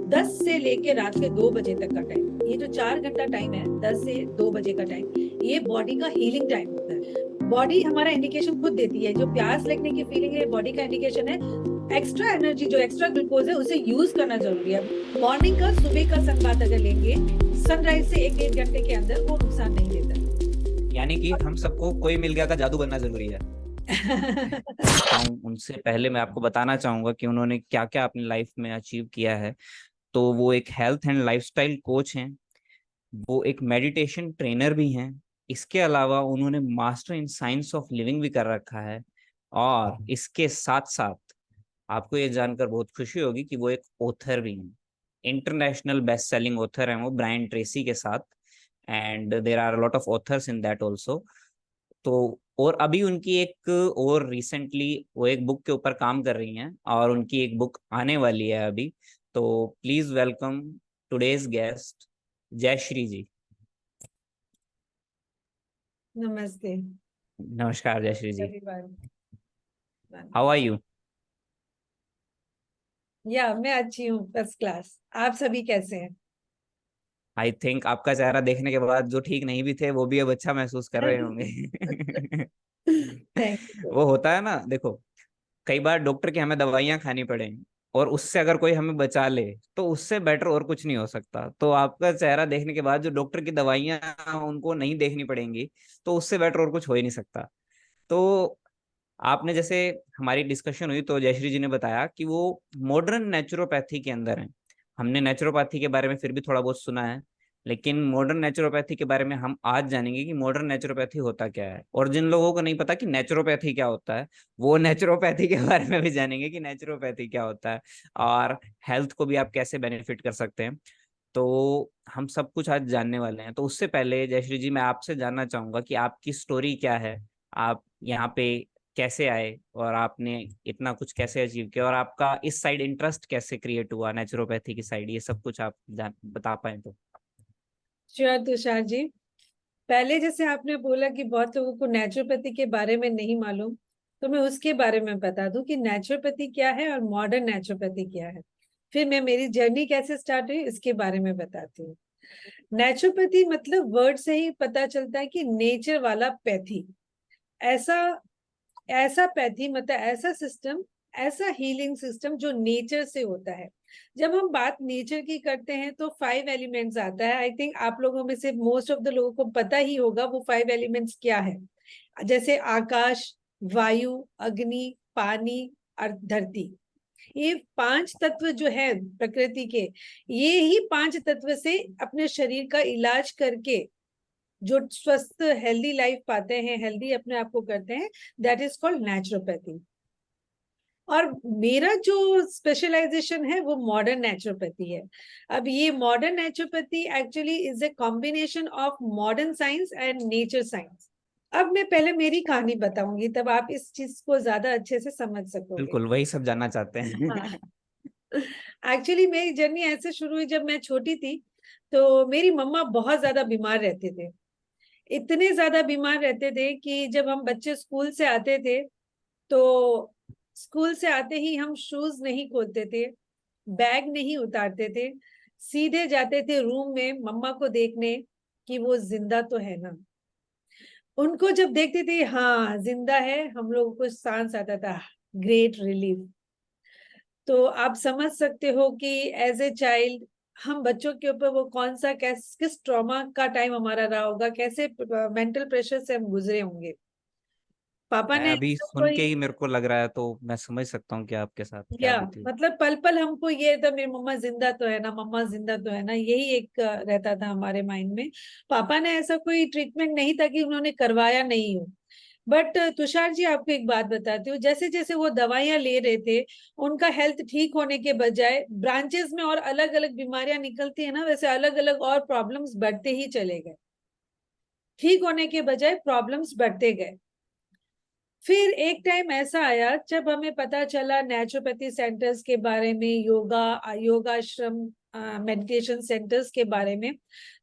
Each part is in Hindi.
10 से लेके रात के 2 बजे तक का टाइम, ये जो 4 घंटा टाइम है, 10 से 2 बजे का टाइम, ये बॉडी का हीलिंग टाइम होता है। बॉडी हमारा इंडिकेशन खुद देती है, जो प्यास लगने की फीलिंग है बॉडी का इंडिकेशन है। एक्स्ट्रा एनर्जी जो एक्स्ट्रा ग्लूकोज है उसे यूज करना जरूरी है। मॉर्निंग का सुबह का सनबाथ अगर लेंगे सनराइज से 1-1.5 घंटे के अंदर, वो नुकसान नहीं देता। यानी कि हम सबको कोई मिल गया का जादू बनना जरूरी है। उनसे पहले मैं आपको बताना चाहूंगा कि उन्होंने क्या क्या अपनी लाइफ में अचीव किया है। तो वो एक हेल्थ एंड लाइफस्टाइल कोच हैं, वो एक मेडिटेशन ट्रेनर भी हैं, इसके अलावा उन्होंने master in science of living भी कर रखा है। और इसके साथ साथ आपको ये जानकर बहुत खुशी होगी कि वो एक ऑथर भी हैं, इंटरनेशनल बेस्ट सेलिंग ऑथर हैं वो ब्रायन ट्रेसी के साथ। And there are lot of authors in that also. तो और अभी उनकी एक और रिसेंटली वो एक बुक के ऊपर काम कर रही हैं और उनकी एक बुक आने वाली है अभी। तो please welcome today's guest Jayshree ji. नमस्ते। नमस्कार जयश्री जी। परिवार। How are you? या मैं अच्छी हूँ, फर्स्ट क्लास। आप सभी कैसे हैं? आई थिंक आपका चेहरा देखने के बाद जो ठीक नहीं भी थे वो भी अब अच्छा महसूस कर रहे होंगे। Thank you. वो होता है ना, देखो, कई बार डॉक्टर की हमें दवाइयां खानी पड़े और उससे अगर कोई हमें बचा ले तो उससे बेटर और कुछ नहीं हो सकता। तो आपका चेहरा देखने के बाद जो डॉक्टर की दवाइयां उनको नहीं देखनी पड़ेंगी तो उससे बेटर और कुछ हो ही नहीं सकता। तो आपने जैसे हमारी डिस्कशन हुई तो जयश्री जी ने बताया कि वो मॉडर्न नेचुरोपैथी के अंदर हैं। हमने नेचुरोपैथी के बारे में फिर भी थोड़ा बहुत सुना है, लेकिन मॉडर्न नेचुरोपैथी के बारे में हम आज जानेंगे कि मॉडर्न नेचुरोपैथी होता क्या है। और जिन लोगों को नहीं पता कि नेचुरोपैथी क्या होता है वो नेचुरोपैथी के बारे में भी जानेंगे कि नेचुरोपैथी क्या होता है और हेल्थ को भी आप कैसे बेनिफिट कर सकते हैं। तो हम सब कुछ आज जानने वाले हैं। तो उससे पहले जयश्री जी मैं आपसे जानना चाहूंगा कि आपकी स्टोरी क्या है, आप यहाँ पे कैसे आए और आपने इतना कुछ कैसे अचीव किया और आपका इस साइड इंटरेस्ट कैसे क्रिएट हुआ नेचुरोपैथी की साइड, ये सब कुछ आप बता पाए तो। श्योर तुषार जी। पहले जैसे आपने बोला कि बहुत लोगों को नेचुरोपैथी के बारे में नहीं मालूम, तो मैं उसके बारे में बता दूं कि नेचुरोपैथी क्या है और मॉडर्न नेचुरोपैथी क्या है। फिर मैं मेरी जर्नी कैसे स्टार्ट हुई इसके बारे में बताती हूँ। नेचुरोपैथी मतलब वर्ड से ही पता चलता है कि नेचर वाला पैथी। ऐसा ऐसा पैथी मतलब ऐसा सिस्टम, ऐसा हीलिंग सिस्टम जो नेचर से होता है। जब हम बात नेचर की करते हैं तो 5 एलिमेंट्स आता है। आई थिंक आप लोगों में से मोस्ट ऑफ द लोगों को पता ही होगा वो 5 एलिमेंट्स क्या है। जैसे आकाश, वायु, अग्नि, पानी और धरती। ये 5 तत्व जो है प्रकृति के, ये ही 5 तत्व से अपने शरीर का इलाज करके जो स्वस्थ हेल्दी लाइफ पाते हैं, हेल्दी अपने आप को करते हैं, दैट इज कॉल्ड नेचुरोपैथी। और मेरा जो स्पेशलाइजेशन है वो मॉडर्न नेचुरोपैथी है। अब ये modern naturopathy actually is a combination of modern science and nature science. अब मैं पहले मेरी कहानी बताऊंगी तब आप इस चीज को ज्यादा अच्छे से समझ सकोगे। बिल्कुल वही सब जानना चाहते हाँ। हैं। एक्चुअली मेरी जर्नी ऐसे शुरू हुई जब मैं छोटी थी। तो मेरी मम्मा बहुत ज्यादा बीमार रहते थे। इतने ज्यादा बीमार रहते थे कि जब हम बच्चे स्कूल से आते थे तो स्कूल से आते ही हम शूज नहीं खोलते थे, बैग नहीं उतारते थे, सीधे जाते थे रूम में मम्मा को देखने कि वो जिंदा तो है ना। उनको जब देखते थे हाँ जिंदा है, हम लोगों को सांस आता था, ग्रेट रिलीफ। तो आप समझ सकते हो कि एज ए चाइल्ड हम बच्चों के ऊपर वो कौन सा किस ट्रॉमा का टाइम हमारा रहा होगा, कैसे मेंटल प्रेशर से हम गुजरे होंगे। पापा मैं ने अभी ऐसा सुन के कोई, ही मेरे को लग रहा है तो मैं समझ सकता हूँ कि आपके साथ क्या या बीती। मतलब पल पल हमको ये था मेरी मम्मा जिंदा तो है ना, मम्मा जिंदा तो है ना, यही एक रहता था हमारे माइंड में। पापा ने ऐसा कोई ट्रीटमेंट नहीं था कि उन्होंने करवाया नहीं हो। बट तुषार जी आपको एक बात बताती हूँ, जैसे जैसे वो दवाइयां ले रहे थे उनका हेल्थ ठीक होने के बजाय ब्रांचेस में और अलग अलग बीमारियां निकलती है ना, वैसे अलग अलग और प्रॉब्लम्स बढ़ते ही चले गए। ठीक होने के बजाय प्रॉब्लम्स बढ़ते गए। फिर एक टाइम ऐसा आया जब हमें पता चला नेचुरोपैथी सेंटर्स के बारे में, योगाश्रम, मेडिटेशन सेंटर्स के बारे में।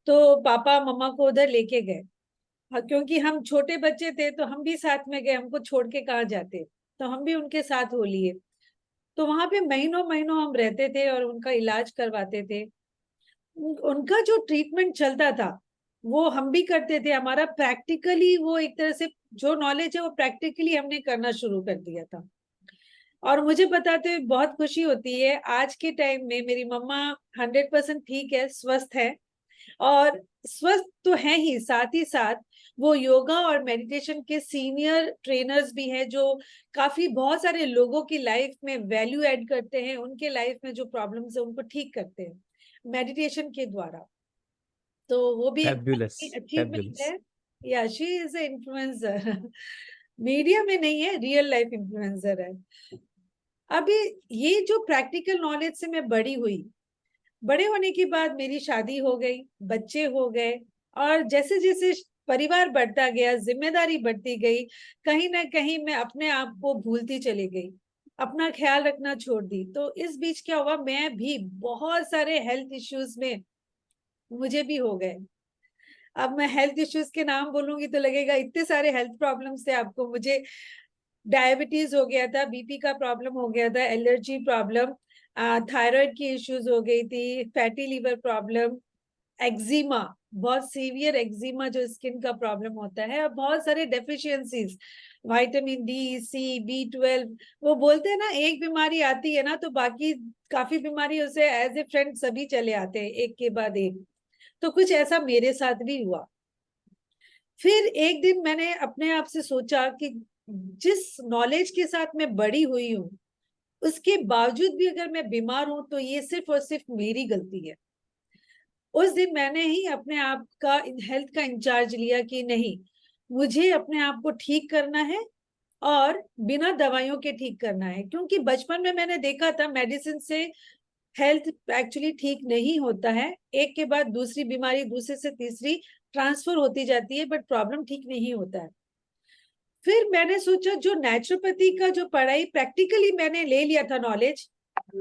तो पापा मम्मा को उधर लेके गए। हाँ, क्योंकि हम छोटे बच्चे थे तो हम भी साथ में गए, हमको छोड़ के कहाँ जाते, तो हम भी उनके साथ हो लिए। तो वहां पे महीनों महीनों हम रहते थे और उनका इलाज करवाते थे। उनका जो ट्रीटमेंट चलता था वो हम भी करते थे। हमारा प्रैक्टिकली वो एक तरह से जो नॉलेज है वो प्रैक्टिकली हमने करना शुरू कर दिया था। और मुझे बताते हुए बहुत खुशी होती है, आज के टाइम में मेरी मम्मा 100% ठीक है, स्वस्थ है। और स्वस्थ तो है ही, साथ ही साथ वो योगा और मेडिटेशन के सीनियर ट्रेनर्स भी हैं, जो काफी बहुत सारे लोगों की लाइफ में वैल्यू ऐड करते हैं, उनके लाइफ में जो प्रॉब्लम्स है उनको ठीक करते हैं मेडिटेशन के द्वारा। तो वो भी एक फैब्युलस, अचीवमेंट फैब्युलस। है। या she is a influencer. Media में नहीं है, रियल लाइफ इन्फ्लुएंसर है। अभी ये जो प्रैक्टिकल नॉलेज से मैं बड़ी हुई, बड़े होने के बाद मेरी शादी हो गई, बच्चे हो गए, और जैसे जैसे परिवार बढ़ता गया, जिम्मेदारी बढ़ती गई, कहीं ना कहीं मैं अपने आप को भूलती चली गई, अपना ख्याल रखना छोड़ दी। तो इस बीच क्या हुआ, मैं भी बहुत सारे हेल्थ इश्यूज में मुझे भी हो गए। अब मैं हेल्थ इश्यूज के नाम बोलूंगी तो लगेगा इतने सारे हेल्थ प्रॉब्लम्स थे आपको। मुझे डायबिटीज हो गया था, बीपी का प्रॉब्लम हो गया था, एलर्जी प्रॉब्लम, थायराइड की इश्यूज हो गई थी, फैटी लिवर प्रॉब्लम, एक्जिमा, बहुत सीवियर एक्जिमा जो स्किन का प्रॉब्लम होता है, और बहुत सारे डेफिशिएंसीज, विटामिन डी, सी, B12। वो बोलते हैं ना, एक बीमारी आती है ना तो बाकी काफी बीमारी उसे एज ए फ्रेंड सभी चले आते हैं एक के बाद एक। तो कुछ ऐसा मेरे साथ भी हुआ। फिर एक दिन मैंने अपने आप से सोचा कि जिस नॉलेज के साथ मैं बड़ी हुई हूँ, उसके बावजूद भी अगर मैं बीमार हूं तो ये सिर्फ और सिर्फ मेरी गलती है। उस दिन मैंने ही अपने आप का हेल्थ का इंचार्ज लिया कि नहीं, मुझे अपने आप को ठीक करना है, और बिना दवाइयों के ठीक करना है। क्योंकि बचपन में मैंने देखा था मेडिसिन से हेल्थ एक्चुअली ठीक नहीं होता है, एक के बाद दूसरी बीमारी, दूसरे से तीसरी ट्रांसफर होती जाती है, बट प्रॉब्लम ठीक नहीं होता है। फिर मैंने सोचा जो नेचुरोपैथी का जो पढ़ाई प्रैक्टिकली मैंने ले लिया था नॉलेज,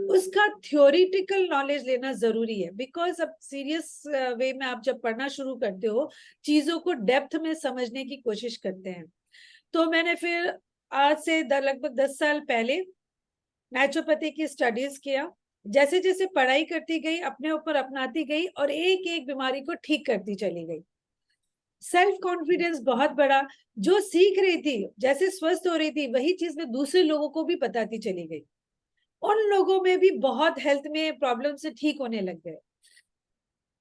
उसका थ्योरिटिकल नॉलेज लेना जरूरी है। बिकॉज अब सीरियस वे में आप जब पढ़ना शुरू करते हो, चीजों को डेप्थ में समझने की कोशिश करते हैं। तो मैंने फिर आज से लगभग 10 साल पहले नेचुरोपैथी की स्टडीज किया। जैसे जैसे पढ़ाई करती गई, अपने ऊपर अपनाती गई, और एक एक बीमारी को ठीक करती चली गई। सेल्फ कॉन्फिडेंस बहुत बड़ा। जो सीख रही थी, जैसे स्वस्थ हो रही थी, वही चीज मैं दूसरे लोगों को भी बताती चली गई। उन लोगों में भी बहुत हेल्थ में प्रॉब्लम से ठीक होने लग गए।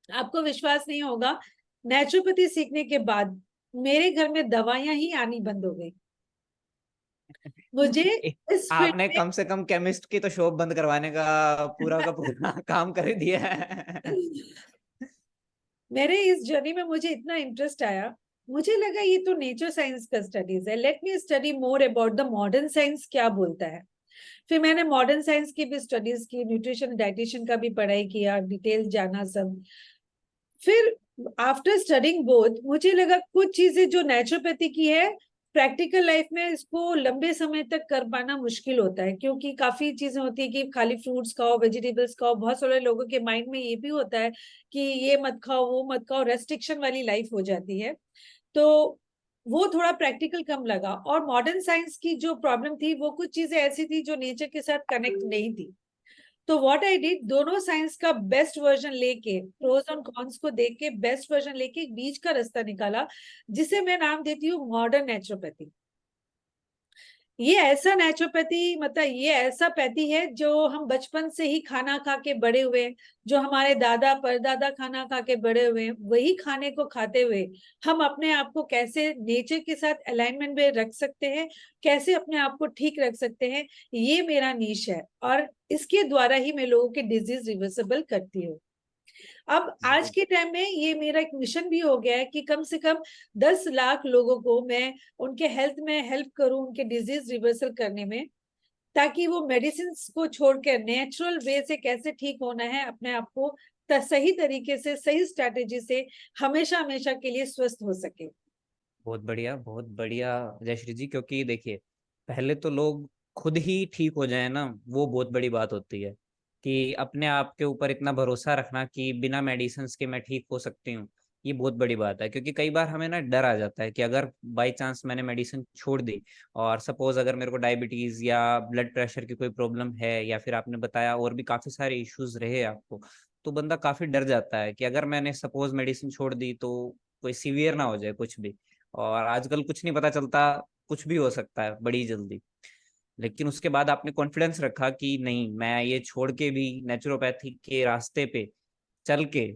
आपको विश्वास नहीं होगा, नेचुरोपैथी सीखने के बाद मेरे घर में दवाइयां ही आनी बंद हो गई। मुझे इस फील्ड आपने में कम से कम केमिस्ट की तो शॉप बंद करवाने का पूरा काम कर ही दिया है। मेरे इस जर्नी में मुझे इतना इंटरेस्ट आया, मुझे लगा ये तो नेचर साइंस का स्टडीज है, let me study more about the modern science क्या बोलता है। फिर मैंने मॉडर्न साइंस की भी स्टडीज की, न्यूट्रिशन डाइटिशियन का भी पढ़ाई किया, डिटेल जाना सब। फिर आफ्टर स्टडिंग बोथ मुझे लगा कुछ चीजें जो नेचुरोपैथी की है, प्रैक्टिकल लाइफ में इसको लंबे समय तक कर पाना मुश्किल होता है। क्योंकि काफी चीजें होती है कि खाली फ्रूट्स खाओ, वेजिटेबल्स खाओ, बहुत सारे लोगों के माइंड में ये भी होता है कि ये मत खाओ, वो मत खाओ, रेस्ट्रिक्शन वाली लाइफ हो जाती है। तो वो थोड़ा प्रैक्टिकल कम लगा। और मॉडर्न साइंस की जो प्रॉब्लम थी, वो कुछ चीजें ऐसी थी जो नेचर के साथ कनेक्ट नहीं थी। तो व्हाट आई डिड, दोनों साइंस का बेस्ट वर्जन लेके, प्रोज और कॉन्स को देख के बेस्ट वर्जन लेके एक बीच का रास्ता निकाला, जिसे मैं नाम देती हूँ मॉडर्न नेचुरोपैथी। ये ऐसा नेचुरोपैथी, मतलब ये ऐसा पैथी है जो हम बचपन से ही खाना खा के बड़े हुए, जो हमारे दादा परदादा खाना खा के बड़े हुए, वही खाने को खाते हुए हम अपने आप को कैसे नेचर के साथ अलाइनमेंट में रख सकते हैं, कैसे अपने आप को ठीक रख सकते हैं, ये मेरा नीश है। और इसके द्वारा ही मैं लोगों के डिजीज रिवर्सिबल करती हूँ। अब आज के टाइम में ये मेरा एक मिशन भी हो गया है कि कम से कम 10 लाख लोगों को मैं उनके हेल्थ में हेल्प करूं, उनके डिजीज रिवर्सल करने में, ताकि वो मेडिसिन को छोड़कर नेचुरल वे से कैसे ठीक होना है, अपने आप को सही तरीके से, सही स्ट्रैटेजी से हमेशा हमेशा के लिए स्वस्थ हो सके। बहुत बढ़िया, बहुत बढ़िया जयश्री जी। क्योंकि देखिए, पहले तो लोग खुद ही ठीक हो जाए ना, वो बहुत बड़ी बात होती है। कि अपने आप के ऊपर इतना भरोसा रखना कि बिना मेडिसिन के मैं ठीक हो सकती हूँ। ये बहुत बड़ी बात है, क्योंकि कई बार हमें ना डर आ जाता है कि अगर बाई चांस मैंने मेडिसिन छोड़ दी, और सपोज अगर मेरे को डायबिटीज या ब्लड प्रेशर की कोई प्रॉब्लम है, या फिर आपने बताया और भी काफी सारे इश्यूज रहे आपको, तो बंदा काफी डर जाता है कि अगर मैंने सपोज मेडिसिन छोड़ दी तो कोई सीवियर ना हो जाए कुछ भी। और आजकल कुछ नहीं पता चलता, कुछ भी हो सकता है बड़ी जल्दी। लेकिन उसके बाद आपने कॉन्फिडेंस रखा कि नहीं, मैं ये छोड़ के भी नेचुरोपैथी के रास्ते पे चल के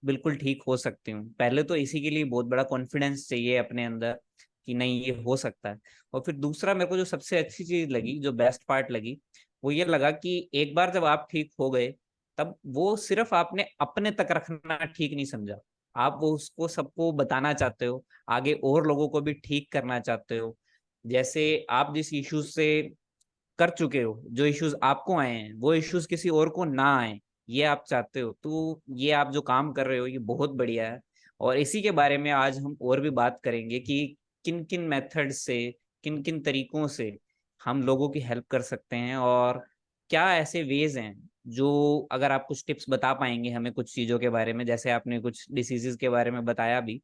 बिल्कुल ठीक हो सकती हूँ। पहले तो इसी के लिए बहुत बड़ा कॉन्फिडेंस चाहिए अपने अंदर कि नहीं ये हो सकता है। और फिर दूसरा मेरे को जो सबसे अच्छी चीज लगी, जो बेस्ट पार्ट लगी, वो ये लगा कि एक बार जब आप ठीक हो गए, तब वो सिर्फ आपने अपने तक रखना ठीक नहीं समझा, आप वो उसको सबको बताना चाहते हो, आगे और लोगों को भी ठीक करना चाहते हो। जैसे आप जिस इश्यूज से कर चुके हो, जो इश्यूज आपको आए हैं वो इश्यूज किसी और को ना आए, ये आप चाहते हो। तो ये आप जो काम कर रहे हो ये बहुत बढ़िया है। और इसी के बारे में आज हम और भी बात करेंगे कि किन किन मेथड से, किन किन तरीकों से हम लोगों की हेल्प कर सकते हैं, और क्या ऐसे वेज हैं जो, अगर आप कुछ टिप्स बता पाएंगे हमें कुछ चीजों के बारे में, जैसे आपने कुछ डिसीजेस के बारे में बताया भी,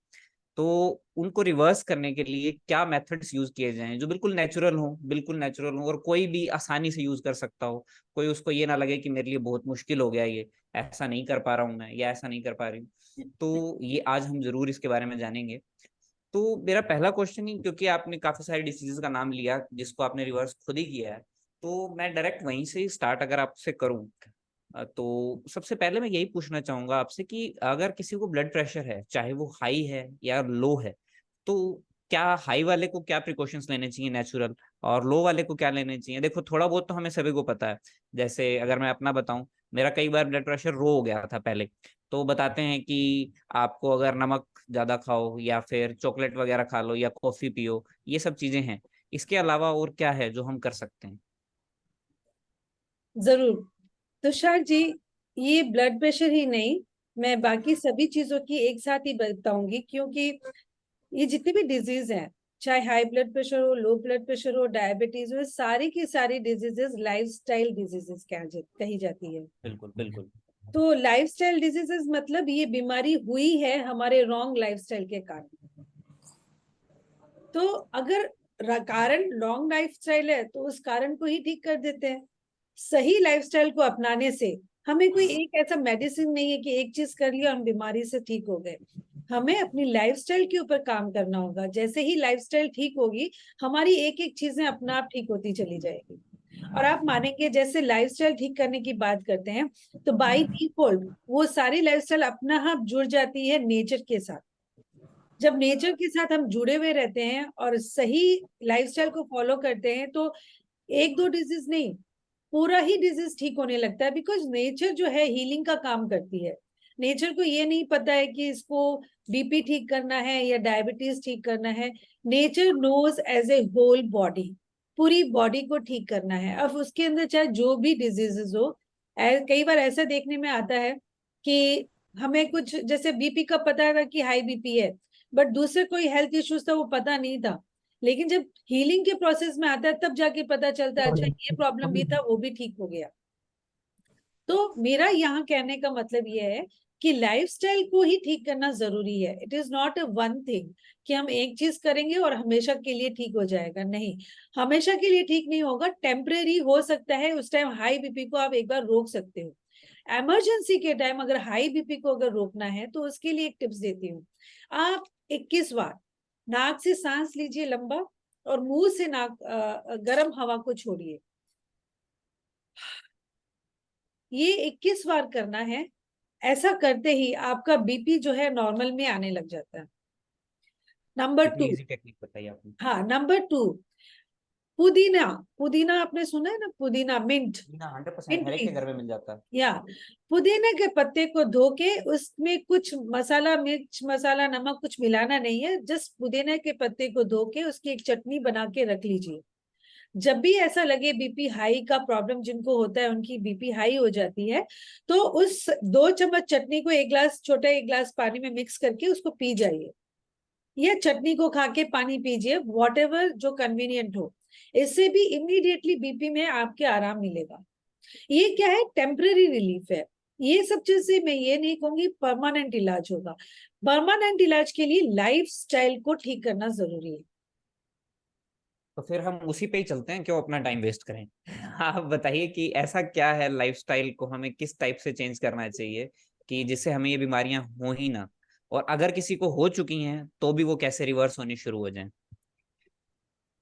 तो उनको रिवर्स करने के लिए क्या मेथड्स यूज किए जाएं जो बिल्कुल नेचुरल हो, बिल्कुल नेचुरल हो, और कोई भी आसानी से यूज कर सकता हो। कोई उसको ये ना लगे कि मेरे लिए बहुत मुश्किल हो गया, ये ऐसा नहीं कर पा रहा हूँ मैं, या ऐसा नहीं कर पा रही हूँ। तो ये आज हम जरूर इसके बारे में जानेंगे। तो मेरा पहला क्वेश्चन ही, क्योंकि आपने काफी सारे डिसीजेस का नाम लिया जिसको आपने रिवर्स खुद ही किया है, तो मैं डायरेक्ट वहीं से ही स्टार्ट अगर आपसे करूं, तो सबसे पहले मैं यही पूछना चाहूंगा आपसे कि अगर किसी को ब्लड प्रेशर है, चाहे वो हाई है या लो है, तो क्या हाई वाले को क्या प्रिकॉशंस लेने चाहिए नेचुरल, और लो वाले को क्या लेने चाहिए? देखो थोड़ा बहुत तो हमें सभी को पता है। जैसे अगर मैं अपना बताऊं, मेरा कई बार ब्लड प्रेशर रो हो गया था पहले। तो बताते हैं कि आपको अगर नमक ज्यादा खाओ, या फिर चॉकलेट वगैरह खा लो, या कॉफी पियो, ये सब चीजें हैं। इसके अलावा और क्या है जो हम कर सकते हैं? जरूर। तुषार जी, ये ब्लड प्रेशर ही नहीं, मैं बाकी सभी चीजों की एक साथ ही बताऊंगी, क्योंकि ये जितनी भी डिजीज हैं, चाहे हाई ब्लड प्रेशर हो, लो ब्लड प्रेशर हो, डायबिटीज हो, सारी की सारी डिजीजेस लाइफस्टाइल डिजीजेस कही जाती है। बिल्कुल बिल्कुल। तो लाइफस्टाइल डिजीजेस मतलब ये बीमारी हुई है हमारे रॉन्ग लाइफस्टाइल के कारण। तो अगर कारण लॉन्ग लाइफस्टाइल है तो उस कारण को ही ठीक कर देते हैं। सही लाइफस्टाइल को अपनाने से हमें कोई एक ऐसा मेडिसिन नहीं है कि एक चीज कर लिया हम बीमारी से ठीक हो गए। हमें अपनी लाइफस्टाइल के ऊपर काम करना होगा। जैसे ही लाइफस्टाइल ठीक होगी, हमारी एक एक चीजें अपना आप ठीक होती चली जाएगी। और आप मानेंगे, जैसे लाइफस्टाइल ठीक करने की बात करते हैं, तो बाई डिफॉल्ट वो सारी लाइफस्टाइल अपना आप जुड़ जाती है नेचर के साथ। जब नेचर के साथ हम जुड़े हुए रहते हैं और सही लाइफस्टाइल को फॉलो करते हैं, तो एक दो डिजीज नहीं, पूरा ही डिजीज ठीक होने लगता है। बिकॉज नेचर जो है हीलिंग का काम करती है। नेचर को ये नहीं पता है कि इसको बीपी ठीक करना है या डायबिटीज ठीक करना है। Nature knows as a whole body, पूरी बॉडी को ठीक करना है। अब उसके अंदर चाहे जो भी डिजीजेस हो, कई बार ऐसा देखने में आता है कि हमें कुछ जैसे बीपी का पता था कि हाई बीपी है, बट दूसरे कोई हेल्थ इश्यूज था वो पता नहीं था। लेकिन जब हीलिंग के प्रोसेस में आता है तब जाके पता चलता है, अच्छा ये प्रॉब्लम भी था, वो भी ठीक हो गया। तो मेरा यहाँ कहने का मतलब ये है कि लाइफस्टाइल को ही ठीक करना जरूरी है। It is not a one thing कि हम एक चीज करेंगे और हमेशा के लिए ठीक हो जाएगा। नहीं, हमेशा के लिए ठीक नहीं होगा, टेम्परेरी हो सकता है। उस टाइम हाई बीपी को आप एक बार रोक सकते हो। इमरजेंसी के टाइम अगर हाई बीपी को अगर रोकना है तो उसके लिए एक टिप्स देती हूँ। आप 21 बार नाक से सांस लीजिए लंबा, और मुंह से नाक गर्म हवा को छोड़िए। ये 21 बार करना है। ऐसा करते ही आपका बीपी जो है नॉर्मल में आने लग जाता है। नंबर कितनी टू। इजी टेक्निक बताई आपने। हाँ, नंबर टू, पुदीना। पुदीना आपने सुना है ना, पुदीना, मिंट। ना 100% मिंट हर एक के लीफ, घर में मिल जाता है। या पुदीने के पत्ते को धो के उसमें कुछ मसाला, मिर्च मसाला, नमक कुछ मिलाना नहीं है। जस्ट पुदीने के पत्ते को धो के उसकी एक चटनी बना के रख लीजिए। जब भी ऐसा लगे बीपी हाई का प्रॉब्लम जिनको होता है, उनकी बीपी हाई हो जाती है, तो उस 2 चम्मच चटनी को एक गिलास, छोटा एक गिलास पानी में मिक्स करके उसको पी जाइए, या चटनी को खा के पानी पीजिए, वॉट एवर जो कन्वीनियंट हो। इससे भी इमीडिएटली बीपी में आपके आराम मिलेगा। ये क्या है, टेम्पररी रिलीफ है। ये सब चीजें मैं ये नहीं कहूंगी परमानेंट इलाज होगा। परमानेंट इलाज के लिए लाइफ स्टाइल को ठीक करना जरूरी है। तो फिर हम उसी पे ही चलते हैं, क्यों अपना टाइम वेस्ट करें। आप बताइए कि ऐसा क्या है लाइफस्टाइल को हमें किस टाइप से चेंज करना चाहिए कि जिससे हमें ये बीमारियां हो ही ना, और अगर किसी को हो चुकी हैं तो भी वो कैसे रिवर्स होनी शुरू हो जाए।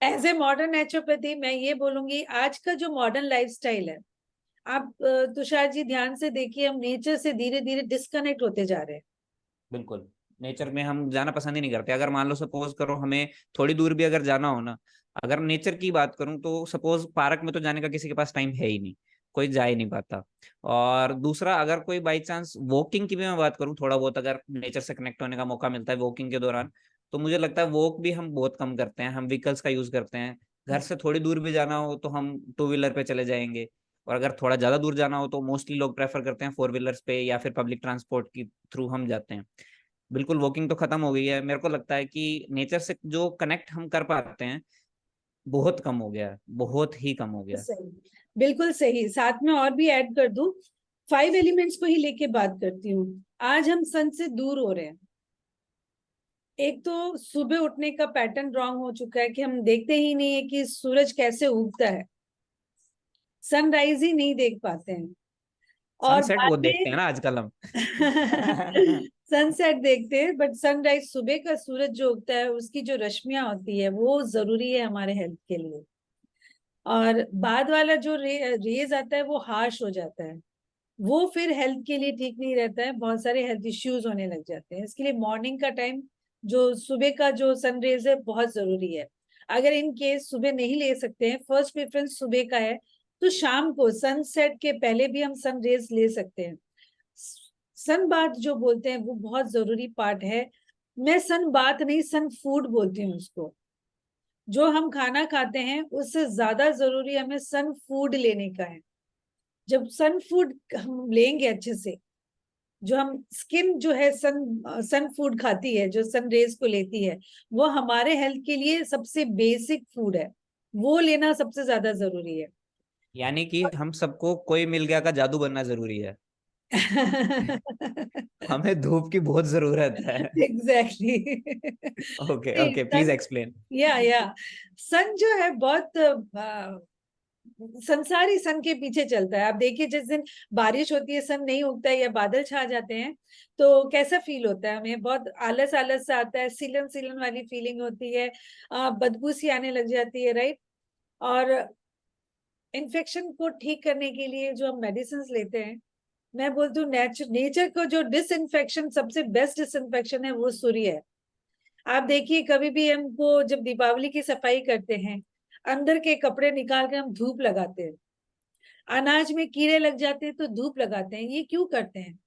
एज ए मॉडर्न नेचुरोपैथी मैं ये बोलूंगी, आज का जो मॉडर्न लाइफस्टाइल है, आप तुषार जी ध्यान से देखिए, हम नेचर से धीरे धीरे डिस्कनेक्ट होते जा रहे हैं। बिल्कुल। नेचर में हम जाना पसंद ही नहीं करते। अगर मान लो सपोज करो हमें थोड़ी दूर भी अगर जाना हो ना, अगर नेचर की बात करूं तो सपोज पार्क में तो जाने का किसी के पास टाइम है ही नहीं, कोई जा ही नहीं पाता। और दूसरा, अगर कोई बाई चांस वॉकिंग की भी मैं बात करूं, थोड़ा बहुत अगर नेचर से कनेक्ट होने का मौका मिलता है वॉकिंग के दौरान, तो मुझे लगता है वॉक भी हम बहुत कम करते हैं, हम व्हीकल्स का यूज करते हैं। घर से थोड़ी दूर भी जाना हो तो हम टू व्हीलर पे चले जाएंगे, और अगर थोड़ा ज्यादा दूर जाना हो तो मोस्टली लोग प्रेफर करते हैं फोर व्हीलर्स पे या फिर पब्लिक ट्रांसपोर्ट की थ्रू हम जाते हैं। बिल्कुल वॉकिंग तो खत्म हो गई है। मेरे को लगता है कि नेचर से जो कनेक्ट हम कर पाते हैं बहुत कम हो गया है, बहुत ही कम हो गया है। सही, बिल्कुल सही। साथ में और भी ऐड कर दूं, 5 एलिमेंट्स को ही लेके बात करती हूँ। आज हम सन से दूर हो रहे हैं। एक तो सुबह उठने का पैटर्न रॉन्ग हो चुका है कि हम देखते ही नहीं है कि सूरज कैसे उगता है, सनराइज ही नहीं देख पाते हैं। और सनसेट बाद वो देखते में हैं ना आजकल हम। सनसेट देखते हैं, बट सनराइज, सुबह का सूरज जो उगता है उसकी जो रश्मियां होती है वो जरूरी है हमारे हेल्थ के लिए। और बाद वाला जो रेज आता है वो हार्श हो जाता है, वो फिर हेल्थ के लिए ठीक नहीं रहता है, बहुत सारे हेल्थ इश्यूज होने लग जाते हैं। इसके लिए मॉर्निंग का टाइम, जो सुबह का जो सनरेज है, बहुत जरूरी है। अगर इन केस सुबह नहीं ले सकते हैं, फर्स्ट प्रेफरेंस सुबह का है, तो शाम को सनसेट के पहले भी हम सनरेज ले सकते हैं। सन बाथ जो बोलते हैं वो बहुत जरूरी पार्ट है। मैं सन बाथ नहीं, सन फूड बोलती हूँ उसको। जो हम खाना खाते हैं उससे ज्यादा जरूरी हमें सन फूड लेने का है। जब सन फूड हम लेंगे अच्छे से, जो हम स्किन जो है सन सन फूड खाती है, जो सन रेज को लेती है, वो हमारे हेल्थ के लिए सबसे बेसिक फूड है। वो लेना सबसे ज्यादा जरूरी है। यानी कि हम सबको कोई मिल गया का जादू बनना जरूरी है। हमें धूप की बहुत जरूरत है। Exactly. Okay okay, please son, explain. या सन जो है बहुत संसार ही सन के पीछे चलता है। आप देखिए, जिस दिन बारिश होती है, सन नहीं उगता है या बादल छा जाते हैं, तो कैसा फील होता है हमें? बहुत आलस आलस सा आता है, सिलन सिलन वाली फीलिंग होती है, बदबू सी आने लग जाती है, राइट? और इन्फेक्शन को ठीक करने के लिए जो हम मेडिसिन लेते हैं, मैं बोलती हूँ नेचर नेचर को जो डिसइंफेक्शन, सबसे बेस्ट डिसइंफेक्शन है वो सूर्य है। आप देखिए, कभी भी हमको जब दीपावली की सफाई करते हैं, अंदर के कपड़े निकाल के हम धूप लगाते हैं। अनाज में कीड़े लग जाते हैं तो धूप लगाते हैं। ये क्यों करते हैं?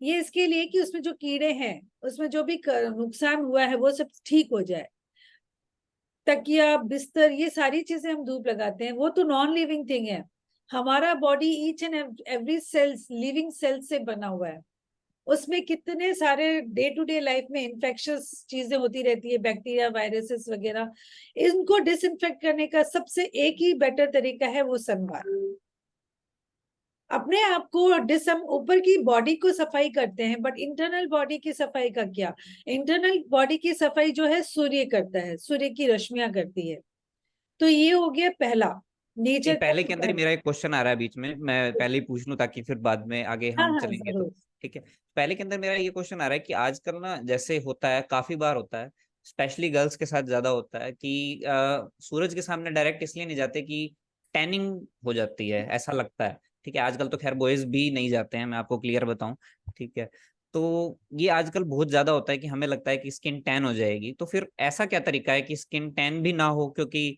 ये इसके लिए कि उसमें जो कीड़े हैं, उसमें जो भी नुकसान हुआ है वो सब ठीक हो जाए। तकिया, बिस्तर, ये सारी चीजें हम धूप लगाते हैं, वो तो नॉन लिविंग थिंग है। हमारा body each and every cells living cells से बना हुआ है। उसमें कितने सारे डे टू डे लाइफ में इन्फेक्शियस चीजें होती रहती है, बैक्टीरिया, वायरसेस वगैरह। इनको डिसइंफेक्ट करने का सबसे एक ही बेटर तरीका है, वो सनबाथ। अपने आप को डिसम ऊपर की बॉडी को सफाई करते हैं, बट इंटरनल बॉडी की सफाई का क्या? इंटरनल बॉडी की सफाई जो है सूर्य करता है, सूर्य की रश्मियां करती है। तो ये हो गया पहला, नहीं, नेचर का पहले जो के अंदर ही पहला। मेरा एक क्वेश्चन आ रहा है बीच में, मैं पहले ही पूछ लूं ताकि फिर बाद में आगे हाँ हम हाँ, चलेंगे तो। जरूर। ठीक है। पहले के अंदर मेरा ये क्वेश्चन आ रहा है कि आजकल ना जैसे होता है, काफी बार होता है, स्पेशली गर्ल्स के साथ ज्यादा होता है कि सूरज के सामने डायरेक्ट इसलिए नहीं जाते कि टैनिंग हो जाती है, ऐसा लगता है। ठीक है, आजकल तो खैर बॉयज भी नहीं जाते हैं, मैं आपको क्लियर बताऊं। ठीक है। तो ये आजकल बहुत ज्यादा होता है कि हमें लगता है कि स्किन टैन हो जाएगी, तो फिर ऐसा क्या तरीका है कि स्किन टैन भी ना हो, क्योंकि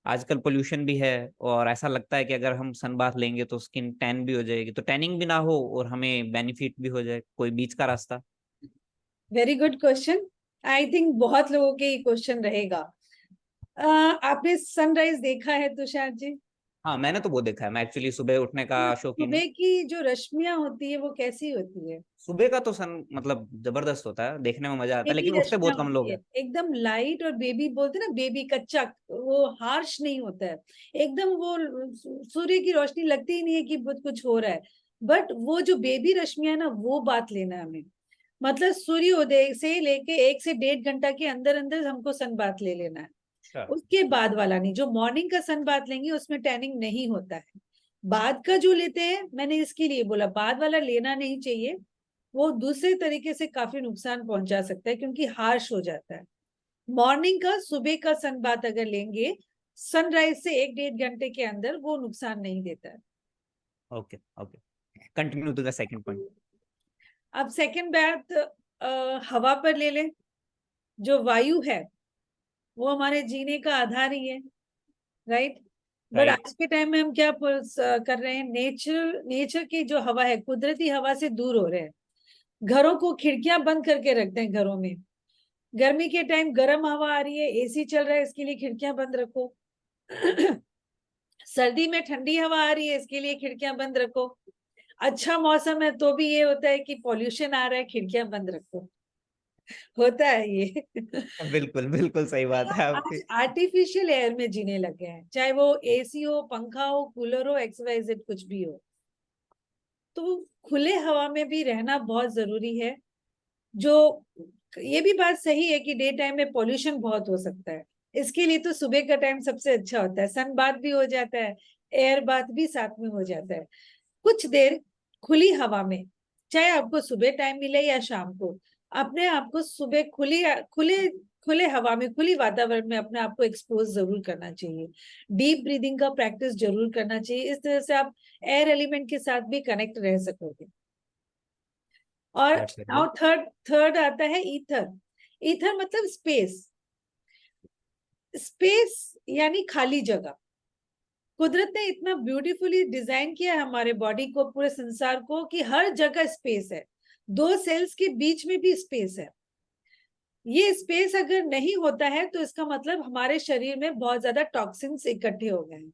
आजकल पोल्यूशन भी है, और ऐसा लगता है कि अगर हम सन बाथ लेंगे तो स्किन टैन भी हो जाएगी, तो टैनिंग भी ना हो और हमें बेनिफिट भी हो जाए, कोई बीच का रास्ता। Very good question. I think बहुत लोगों के ये क्वेश्चन रहेगा। आपने सनराइज देखा है तुषार जी? हाँ, मैंने तो वो देखा है, मैं एक्चुअली सुबह उठने का तो शौकीन हूँ। सुबह की जो रश्मियां होती है वो कैसी होती है? सुबह का तो सन मतलब जबरदस्त होता है, देखने में मजा आता है, बेबी लेकिन उठते रश्मियां बहुत कम लोग होती है, हैं। एकदम लाइट। और बेबी बोलते हैं ना, बेबी कच्चा, वो हार्श नहीं होता है एकदम। वो सूर्य की रोशनी लगती ही नहीं है कि बहुत कुछ हो रहा है। बट वो जो बेबी रश्मियां ना, वो बात लेना है हमें। मतलब सूर्योदय से लेके 1 से 1.5 घंटा के अंदर अंदर हमको सन बाथ ले लेना है। अच्छा। उसके बाद वाला नहीं। जो मॉर्निंग का सन बाथ लेंगे उसमें टैनिंग नहीं होता है। बाद का जो लेते हैं, मैंने इसके लिए बोला बाद वाला लेना नहीं चाहिए। वो दूसरे तरीके से काफी नुकसान पहुंचा सकता है, क्योंकि हार्श हो जाता है। मॉर्निंग का, सुबह का सन बाथ अगर लेंगे सनराइज से 1-1.5 घंटे के अंदर, वो नुकसान नहीं देता है। Okay okay, continue to the second point. अब सेकंड बात, हवा पर ले लें। जो वायु है वो हमारे जीने का आधार ही है, राइट। But right. आज के टाइम में हम क्या कर रहे हैं, नेचर नेचर की जो हवा है, कुदरती हवा से दूर हो रहे हैं। घरों को खिड़कियां बंद करके रखते हैं घरों में। गर्मी के टाइम गर्म हवा आ रही है, एसी चल रहा है, इसके लिए खिड़कियां बंद रखो। सर्दी में ठंडी हवा आ रही है, इसके लिए खिड़कियां बंद रखो। अच्छा मौसम है तो भी ये होता है कि पॉल्यूशन आ रहा है, खिड़कियां बंद रखो। होता है ये। बिल्कुल बिल्कुल सही बात है आज आपकी। आर्टिफिशियल एयर में जीने लगे हैं, चाहे वो एसी हो, पंखा हो, कूलर हो, XYZ कुछ भी हो। तो खुले हवा में भी रहना बहुत जरूरी है। जो ये भी बात सही है कि डे टाइम में पॉल्यूशन बहुत हो सकता है। इसके लिए तो सुबह का टाइम सबसे अच्छा होता है, सन बाथ भी हो जाता है, एयर बाथ भी साथ में हो जाता है। कुछ देर खुली हवा में, चाहे आपको सुबह टाइम मिले या शाम को, अपने आप को सुबह खुली खुले खुले हवा में, खुली वातावरण में अपने आप को एक्सपोज जरूर करना चाहिए। डीप ब्रीदिंग का प्रैक्टिस जरूर करना चाहिए। इस तरह से आप एयर एलिमेंट के साथ भी कनेक्ट रह सकोगे। और that's very now good. Third third आता है ईथर। ईथर मतलब स्पेस। स्पेस यानी खाली जगह। कुदरत ने इतना ब्यूटीफुली डिजाइन किया है हमारे बॉडी को, पूरे संसार को, कि हर जगह स्पेस है। दो सेल्स के बीच में भी स्पेस है। ये स्पेस अगर नहीं होता है तो इसका मतलब हमारे शरीर में बहुत ज्यादा टॉक्सिन्स इकट्ठे हो गए हैं।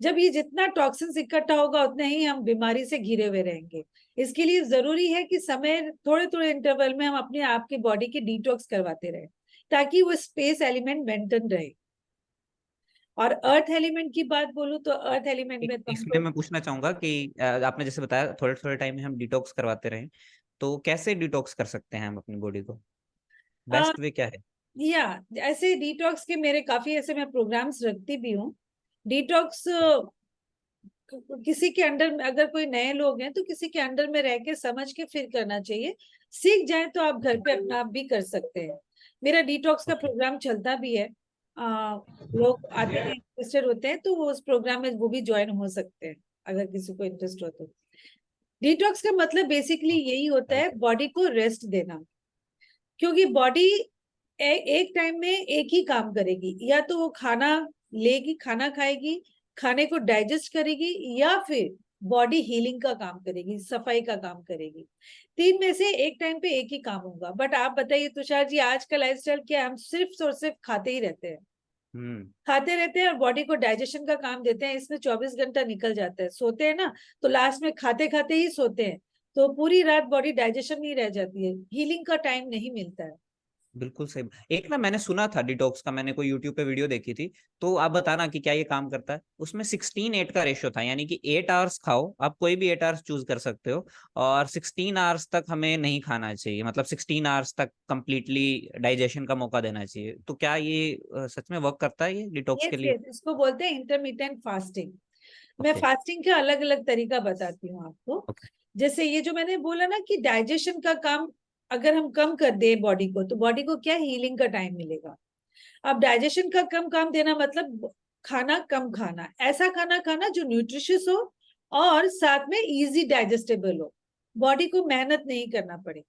जब ये जितना टॉक्सिन्स इकट्ठा होगा उतने ही हम बीमारी से घिरे हुए रहेंगे। इसके लिए जरूरी है कि समय थोड़े थोड़े इंटरवल में हम अपने आप की बॉडी की डिटॉक्स करवाते रहे, ताकि वो स्पेस एलिमेंट मेंटेन रहे। और अर्थ एलिमेंट की बात बोलूं तो अर्थ एलिमेंट में तो इसमें हमको, मैं पूछना चाहूंगा कि आपने जैसे बताया थोड़े थोड़े टाइम में हम डिटॉक्स करवाते रहें, तो कैसे डिटॉक्स कर सकते हैं हम अपनी बॉडी को? आ, बेस्ट वे क्या है? या ऐसे डिटॉक्स के मेरे काफी ऐसे मैं प्रोग्राम्स रखती भी हूँ। डिटॉक्स किसी के अंडर में, अगर कोई नए लोग हैं तो किसी के अंडर में रह के समझ के फिर करना चाहिए। सीख जाए तो आप घर ओके पे अपना आप भी कर सकते हैं। मेरा डिटॉक्स का ओके। प्रोग्राम चलता भी है। लोग आते हैं, इंटरेस्टेड होते हैं तो वो उस प्रोग्राम में वो भी ज्वाइन हो सकते हैं, अगर किसी को इंटरेस्ट हो तो। डिटॉक्स का मतलब बेसिकली यही होता है, बॉडी को रेस्ट देना। क्योंकि बॉडी एक टाइम में एक ही काम करेगी, या तो वो खाना लेगी, खाना खाएगी, खाने को डाइजेस्ट करेगी, या फिर बॉडी हीलिंग का काम करेगी, सफाई का काम करेगी। तीन में से एक टाइम पे एक ही काम होगा। बट आप बताइए तुषार जी, आज का लाइफस्टाइल क्या है? हम सिर्फ और सिर्फ खाते ही रहते हैं, हम्म। खाते रहते हैं और बॉडी को डाइजेशन का काम देते हैं, इसमें 24 घंटा निकल जाता है। सोते हैं ना, तो लास्ट में खाते खाते ही सोते हैं, तो पूरी रात बॉडी डाइजेशन नहीं रह जाती है, हीलिंग का टाइम नहीं मिलता है। बिल्कुल सही। एक ना मैंने सुना था डिटॉक्स का, मैंने कोई यूट्यूब पे वीडियो देखी थी, तो आप बताना कि क्या ये काम करता है। उसमें 16:8 का रेशियो था, यानी कि 8 आवर्स खाओ, आप कोई भी 8 आवर्स चूज कर सकते हो, और 16 आवर्स तक हमें नहीं खाना चाहिए, मतलब 16 आवर्स तक कंप्लीटली डाइजेशन का मौका देना चाहिए। तो क्या ये सच में वर्क करता है ये डिटॉक्स के यस लिए? यस, इसको बोलते हैं इंटरमिटेंट फास्टिंग। मैं ओके फास्टिंग का अलग अलग तरीका बताती हूँ आपको। ओके। जैसे ये जो मैंने बोला ना कि डाइजेशन का काम अगर हम कम कर दें बॉडी को, तो बॉडी को क्या हीलिंग का टाइम मिलेगा। अब डाइजेशन का कम काम देना मतलब खाना कम खाना, ऐसा खाना खाना जो न्यूट्रिशियस हो और साथ में इजी डाइजेस्टेबल हो, बॉडी को मेहनत नहीं करना पड़े।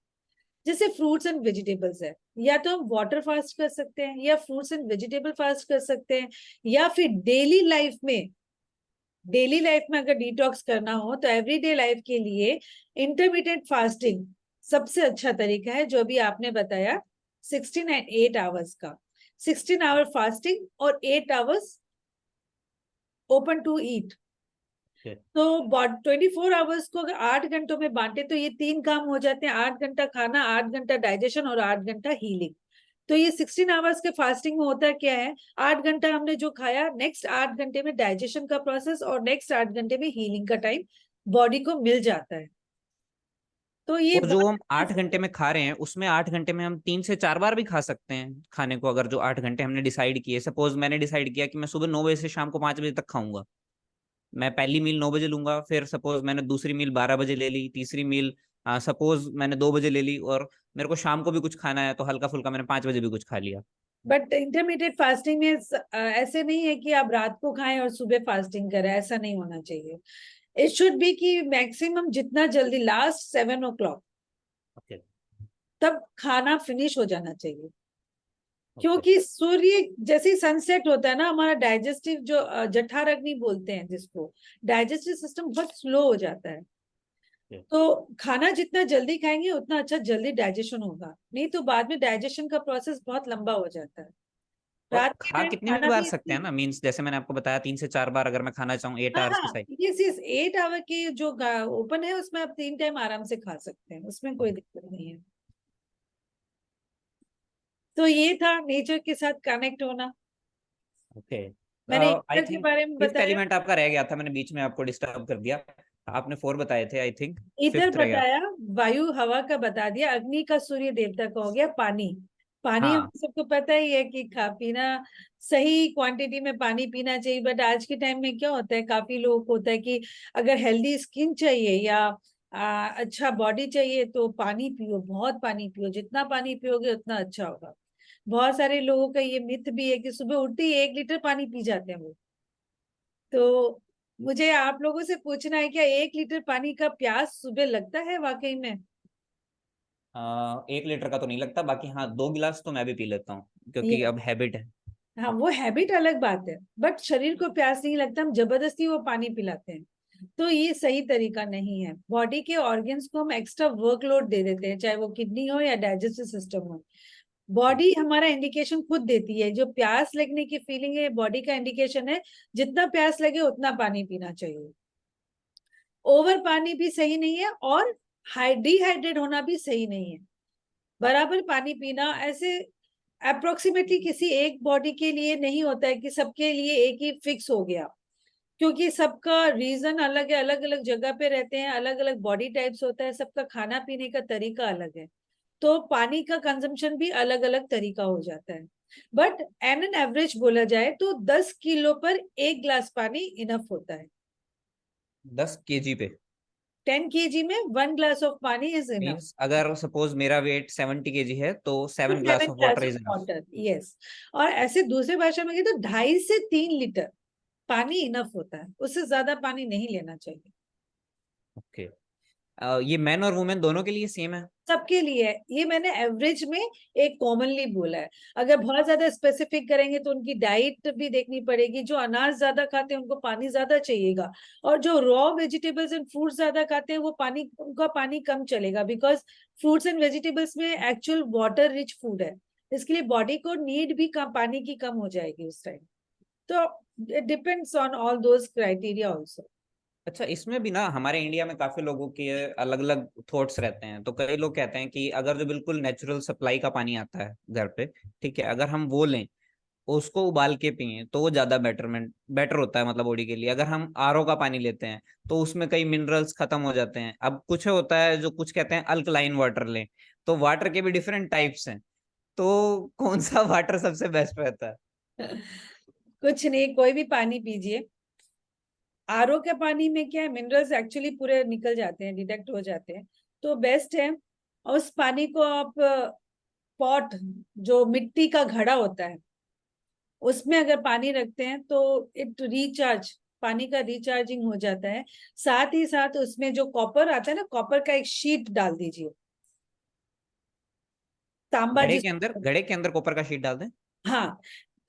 जैसे फ्रूट्स एंड वेजिटेबल्स है, या तो हम वाटर फास्ट कर सकते हैं, या फ्रूट्स एंड वेजिटेबल फास्ट कर सकते हैं, या फिर डेली लाइफ में अगर डिटॉक्स करना हो तो एवरीडे लाइफ के लिए इंटरमीडिएट फास्टिंग सबसे अच्छा तरीका है, जो अभी आपने बताया, 16 and 8 आवर्स का। 16 आवर फास्टिंग और 8 आवर्स ओपन टू ईट। तो 24 आवर्स को अगर 8 घंटों में बांटे तो ये तीन काम हो जाते हैं, 8 घंटा खाना, 8 घंटा डाइजेशन और 8 घंटा हीलिंग। तो ये 16 आवर्स के फास्टिंग में होता क्या है, 8 घंटा हमने जो खाया, नेक्स्ट 8 घंटे में डाइजेशन का प्रोसेस और नेक्स्ट 8 घंटे में हीलिंग का टाइम बॉडी को मिल जाता है। तो ये और जो बहुत हम अच्छा 8 घंटे में खा रहे हैं उसमें 8 घंटे में हम 3 से 4 बार भी खा सकते हैं खाने को। अगर जो 8 घंटे हमने डिसाइड किए, सपोज मैंने डिसाइड किया कि मैं सुबह 9 बजे से शाम को 5 बजे तक खाऊंगा, मैं पहली मील 9 बजे लूंगा, फिर सपोज मैंने दूसरी मील 12 बजे ले ली, तीसरी मील सपोज मैंने 2 बजे ले ली, और मेरे को शाम को भी कुछ खाना है तो हल्का फुल्का मैंने 5 बजे भी कुछ खा लिया। बट इंटरमीडिएट फास्टिंग में ऐसे नहीं है कि आप रात को खाएं और सुबह फास्टिंग करें, ऐसा नहीं होना चाहिए। इट शुड बी कि मैक्सिमम जितना जल्दी लास्ट 7 o'clock ओके। तब खाना फिनिश हो जाना चाहिए। ओके। क्योंकि सूर्य जैसे ही सनसेट होता है ना, हमारा डाइजेस्टिव जो जठर अग्नि बोलते हैं जिसको, डाइजेस्टिव सिस्टम बहुत स्लो हो जाता है। तो खाना जितना जल्दी खाएंगे उतना अच्छा जल्दी डाइजेशन होगा, नहीं तो बाद में डाइजेशन का प्रोसेस बहुत लंबा हो जाता है। और रात के खा टाइम कितने भी खाना बार भी सकते हैं इतनी, ना, मीन्स जैसे मैंने आपको बताया 3 से 4 बार अगर मैं खाना चाहूँ 8 आवर्स की हाँ साइकिल। ये 8 आवर की जो ओपन है उसमें आप 3 टाइम आराम से खा सकते हैं, उसमें कोई दिक्कत नहीं है। तो ये था नेचर के साथ कनेक्ट होना। ओके। मैंने आई ईथर के थिंक बारे में फिफ्थ बताया, एलिमेंट आपका रह गया था, मैंने बीच में आपको डिस्टर्ब कर दिया। आपने 4 बताए थे, आई थिंक ईथर फिफ्थ रह गया। बताया, वायु हवा का बता दिया, अग्नि का सूर्य देवता का हो गया, पानी। पानी हम हाँ। सबको पता ही है कि खा पीना, सही क्वांटिटी में पानी पीना चाहिए। बट आज के टाइम में क्या होता है, काफी लोगों को होता है कि अगर हेल्दी स्किन चाहिए या अच्छा बॉडी चाहिए तो पानी पियो, बहुत पानी पियो, जितना पानी पियोगे उतना अच्छा होगा। बहुत सारे लोगों का ये मिथ भी है कि सुबह उठते ही 1 लीटर पानी पी जाते हैं वो। तो मुझे आप लोगों से पूछना है, क्या 1 लीटर पानी का प्यास सुबह लगता है वाकई में? 1 लीटर का तो नहीं लगता, बाकी हाँ 2 गिलास तो मैं भी पी लेता हूँ ये, क्योंकि अब हैबिट है। हाँ वो हैबिट अलग बात है, बट शरीर को प्यास नहीं लगता, हम जबरदस्ती वो पानी पिलाते हैं। तो ये सही तरीका नहीं है। बॉडी के ऑर्गन्स को हम एक्स्ट्रा वर्कलोड दे देते हैं, चाहे वो किडनी हो या डाइजेस्टिव सिस्टम हो। बॉडी हमारा इंडिकेशन खुद देती है, जो प्यास लगने की फीलिंग है बॉडी का इंडिकेशन है। जितना प्यास लगे उतना पानी पीना चाहिए। ओवर पानी भी सही नहीं है और डिहाइड्रेट होना भी सही नहीं है। बराबर पानी पीना ऐसे अप्रोक्सीमेटली किसी एक बॉडी के लिए नहीं होता है कि सबके लिए एक ही फिक्स हो गया, क्योंकि सबका रीजन अलग है, अलग अलग जगह पे रहते हैं, अलग अलग बॉडी टाइप्स होता है, सबका खाना पीने का तरीका अलग है। तो पानी का कंजम्पशन भी अलग अलग तरीका हो जाता है। बट एन एन एवरेज बोला जाए तो 10 किलो पर 1 गिलास पानी इनफ होता है। 10 kg पे? 10 kg में 1 ग्लास ऑफ पानी इज इनफ। मीन्स अगर सपोज मेरा वेट 70 kg है तो तो 7 glass seven of glass water of is enough. Water, yes. और ऐसे दूसरे भाषा में कहे तो 2.5 से 3 लीटर पानी इनफ होता है, उससे ज्यादा पानी नहीं लेना चाहिए। ओके। ये मैन और वुमेन दोनों के लिए सेम है? सबके लिए है। ये मैंने एवरेज में एक कॉमनली बोला है। अगर बहुत ज्यादा स्पेसिफिक करेंगे तो उनकी डाइट भी देखनी पड़ेगी। जो अनाज ज्यादा खाते हैं उनको पानी ज्यादा चाहिएगा, और जो रॉ वेजिटेबल्स एंड फ्रूट्स ज्यादा खाते हैं वो पानी, उनका पानी कम चलेगा, बिकॉज फ्रूट्स एंड वेजिटेबल्स में एक्चुअल वाटर रिच फूड है। इसके लिए बॉडी को नीड भी कम, पानी की कम हो जाएगी उस टाइम। तो it depends on all those criteria also. अच्छा, इसमें भी ना हमारे इंडिया में काफी लोगों के अलग अलग थॉट्स रहते हैं। तो कई लोग कहते हैं कि अगर जो बिल्कुल नेचुरल सप्लाई का पानी आता है घर पे, ठीक है, अगर हम वो लें, उसको उबाल के पिए तो वो ज्यादा बेटर होता है, मतलब बॉडी के लिए। अगर हम आरओ का पानी लेते हैं तो उसमें कई मिनरल्स खत्म हो जाते हैं। अब कुछ होता है जो कुछ कहते हैं अल्कलाइन वाटर लें, तो वाटर के भी डिफरेंट टाइप्स हैं। तो कौन सा वाटर सबसे बेस्ट रहता है? कुछ नहीं, कोई भी पानी पीजिए। आरओ के पानी में क्या है, मिनरल्स एक्चुअली पूरे निकल जाते हैं, डिटेक्ट हो जाते हैं। तो बेस्ट है। उस पानी को आप पॉट, जो मिट्टी का घड़ा होता है, उसमें अगर पानी रखते हैं तो इट रिचार्ज, पानी का रिचार्जिंग हो जाता है। साथ ही साथ उसमें जो कॉपर आता है ना, कॉपर का एक शीट डाल दीजिए। तांबा जिस, घड़े के अंदर कॉपर का शीट डाल दें? हाँ।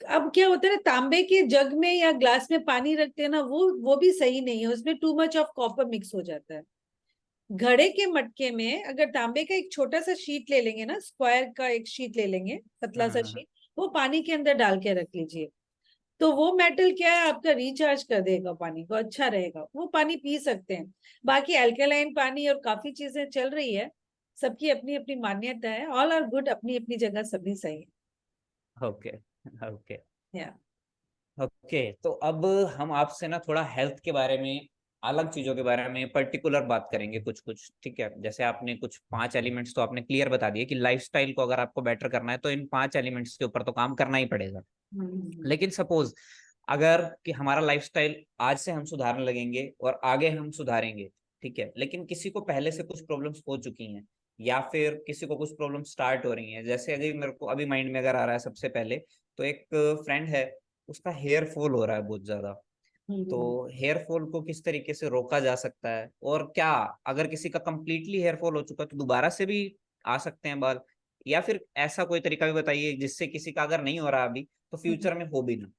अब क्या होता है ना, तांबे के जग में या ग्लास में पानी रखते हैं ना, वो भी सही नहीं है, उसमें too much of copper mix हो जाता है। घड़े के मटके में अगर तांबे का एक छोटा सा शीट ले लेंगे ना, स्क्वायर का एक शीट ले लेंगे, हाँ पतला हाँ सा हाँ। शीट, वो पानी के अंदर डाल के रख लीजिए। तो वो मेटल क्या है, आपका रिचार्ज कर देगा पानी को, अच्छा रहेगा, वो पानी पी सकते हैं। बाकी अल्कलाइन पानी और काफी चीजें चल रही है, सबकी अपनी अपनी मान्यता है। ऑल आर गुड, अपनी अपनी जगह सभी सही ओके। ओके। है। ओके, तो अब हम आपसे ना थोड़ा हेल्थ के बारे में अलग चीजों के बारे में पर्टिकुलर बात करेंगे कुछ कुछ, ठीक है। जैसे आपने कुछ 5 एलिमेंट्स तो आपने क्लियर बता दिए कि लाइफस्टाइल को अगर आपको बेटर करना है तो इन 5 एलिमेंट्स के ऊपर तो काम करना ही पड़ेगा। हम्म। लेकिन सपोज अगर कि हमारा लाइफस्टाइल आज से हम सुधारने लगेंगे और आगे हम सुधारेंगे, ठीक है, लेकिन किसी को पहले से कुछ प्रॉब्लम्स हो चुकी हैं या फिर किसी को कुछ प्रॉब्लम स्टार्ट हो रही हैं, जैसे अगर मेरे को अभी माइंड में अगर आ रहा है सबसे पहले, तो एक फ्रेंड है, उसका हेयर फॉल हो रहा है बहुत ज्यादा। तो हम्म। हेयर फॉल को किस तरीके से रोका जा सकता है, और क्या अगर किसी का कंप्लीटली हेयर फॉल हो चुका है तो दोबारा से भी आ सकते हैं बाल, या फिर ऐसा कोई तरीका भी बताइए जिससे किसी का अगर नहीं हो रहा अभी तो फ्यूचर में हो भी ना।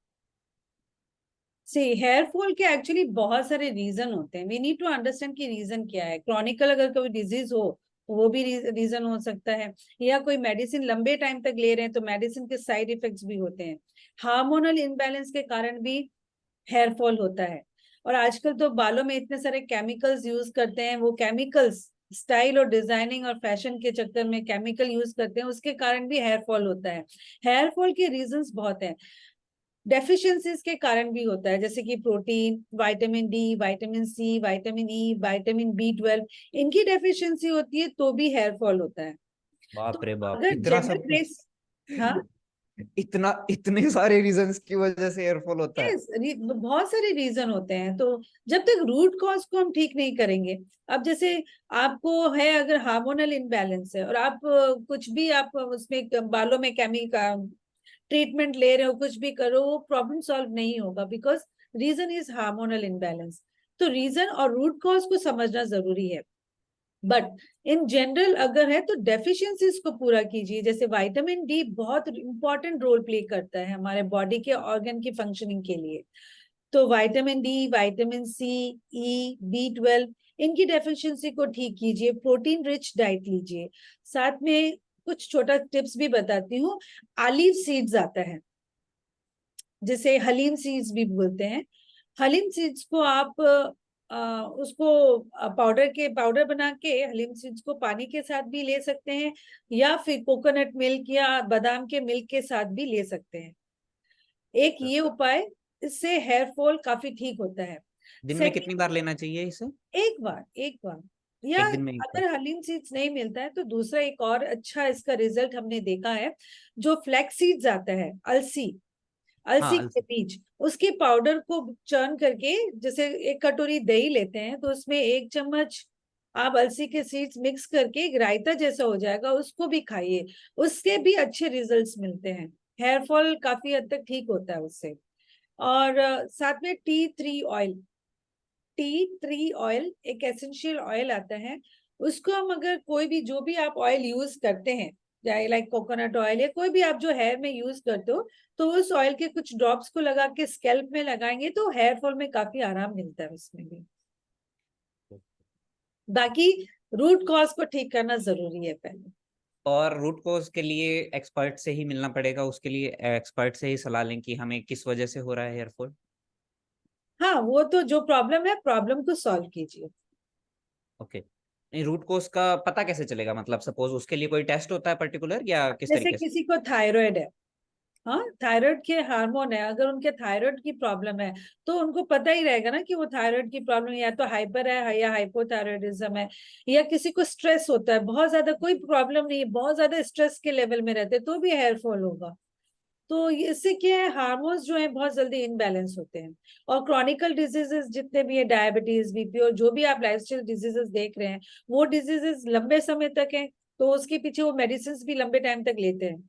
सी हेयर फॉल के एक्चुअली बहुत सारे रीजन होते हैं, वी नीड टू अंडरस्टैंड कि रीजन क्या है। क्रॉनिकल अगर कोई डिजीज हो तो वो भी रीजन हो सकता है, या कोई मेडिसिन लंबे टाइम तक ले रहे हैं तो मेडिसिन के साइड इफेक्ट्स भी होते हैं। हार्मोनल इम्बैलेंस के कारण भी हेयर फॉल होता है। और आजकल तो बालों में इतने सारे केमिकल्स यूज करते हैं, वो केमिकल्स स्टाइल और डिजाइनिंग और फैशन के चक्कर में केमिकल यूज करते हैं, उसके कारण भी हेयर फॉल होता है। हेयर फॉल के रीजंस बहुत हैं। डेफिशिएंसीज के कारण भी होता है, जैसे कि protein, vitamin D, vitamin C, vitamin E, vitamin B 12, इनकी डेफिशिएंसी होती है तो भी हेयर फॉल होता है। बाप तो रे बाप, अगर इतना जनरल सब कुछ। बेस, हाँ, इतना इतने सारे रीजंस की वजह से एयरफॉल होता है। यस, बहुत सारे रीजन होते हैं। तो जब तक रूट कॉज को हम ठीक नहीं करेंगे, अब जैसे आपको है अगर हार्मोनल इम्बैलेंस है और आप कुछ भी आप उसमें बालों में केमिकल ट्रीटमेंट ले रहे हो, कुछ भी करो, वो प्रॉब्लम सॉल्व नहीं होगा, because reason is hormonal imbalance. तो रीजन और रूट कॉज को समझना जरूरी है। बट इन जनरल अगर है तो डेफिशिएंसीज को पूरा कीजिए। जैसे विटामिन डी बहुत इंपॉर्टेंट रोल प्ले करता है हमारे बॉडी के ऑर्गन की फंक्शनिंग के लिए। तो विटामिन डी, विटामिन सी, ई, बी 12, इनकी डेफिशिएंसी को ठीक कीजिए। प्रोटीन रिच डाइट लीजिए। साथ में कुछ छोटा टिप्स भी बताती हूँ। ऑलिव सीड्स आता है, जिसे हलीम सीड्स भी बोलते हैं। हलीम सीड्स को आप उसको पाउडर बना के हलीम सीड्स को पानी के साथ भी ले सकते हैं, या फिर कोकोनट मिल्क या बादाम के मिल्क के साथ भी ले सकते हैं। एक ये उपाय, इससे हेयर फॉल काफी ठीक होता है। दिन में सेकंड, कितनी बार लेना चाहिए इसे? एक बार, या एक दिन में एक बार? अगर हलीम सीड्स नहीं मिलता है तो दूसरा एक और अच्छा इसका रिजल्ट हमने देखा है, जो फ्लैक्स सीड्स आता है, अलसी, हाँ अलसी के अलसी। बीज, उसके पाउडर को चर्न करके, जैसे एक कटोरी दही लेते हैं तो उसमें 1 चम्मच आप अलसी के सीड्स मिक्स करके एक रायता जैसा हो जाएगा, उसको भी खाइए। उसके भी अच्छे रिजल्ट्स मिलते हैं। हेयर फॉल काफी हद तक ठीक होता है उससे। और साथ में टी ट्री ऑयल एक एसेंशियल ऑयल आता है। उसको हम अगर कोई भी जो भी आप ऑयल यूज करते हैं, चाहे लाइक कोकोनट ऑयल या कोई भी आप जो हेयर में यूज करते हो, तो उस ऑयल के कुछ ड्रॉप्स को लगा के स्कैल्प में लगाएंगे तो हेयर फॉल में काफी आराम मिलता है उसमें भी। बाकी रूट कॉज को ठीक करना जरूरी है पहले। और रूट कोज के लिए एक्सपर्ट से ही मिलना पड़ेगा, उसके लिए एक्सपर्ट से ही सलाह लें कि हमें किस वजह से हो रहा है हेयरफॉल। हाँ, वो तो जो प्रॉब्लम है, प्रॉब्लम को सॉल्व कीजिए। ओके, नहीं रूट कोज का पता कैसे चलेगा, मतलब सपोज उसके लिए कोई टेस्ट होता है पर्टिकुलर या किस जैसे तरीके से? किसी को थायराइड है, हाँ, थायराइड के हार्मोन है, अगर उनके थायराइड की प्रॉब्लम है तो उनको पता ही रहेगा ना कि वो थायराइड की प्रॉब्लम या तो हाइपर है या हाइपोथायराइडिज्म है। या किसी को स्ट्रेस होता है बहुत ज्यादा, कोई प्रॉब्लम नहीं है, बहुत ज्यादा स्ट्रेस के लेवल में रहते तो भी हेयर फॉल होगा। तो इससे क्या है, हार्मोन्स जो है बहुत जल्दी इनबैलेंस होते हैं। और क्रॉनिकल डिजीजेस जितने भी है, डायबिटीज, बीपी और जो भी आप लाइफस्टाइल डिजीजेस देख रहे हैं, वो डिजीजेस लंबे समय तक है, तो उसके पीछे वो मेडिसिन भी लंबे टाइम तक लेते हैं,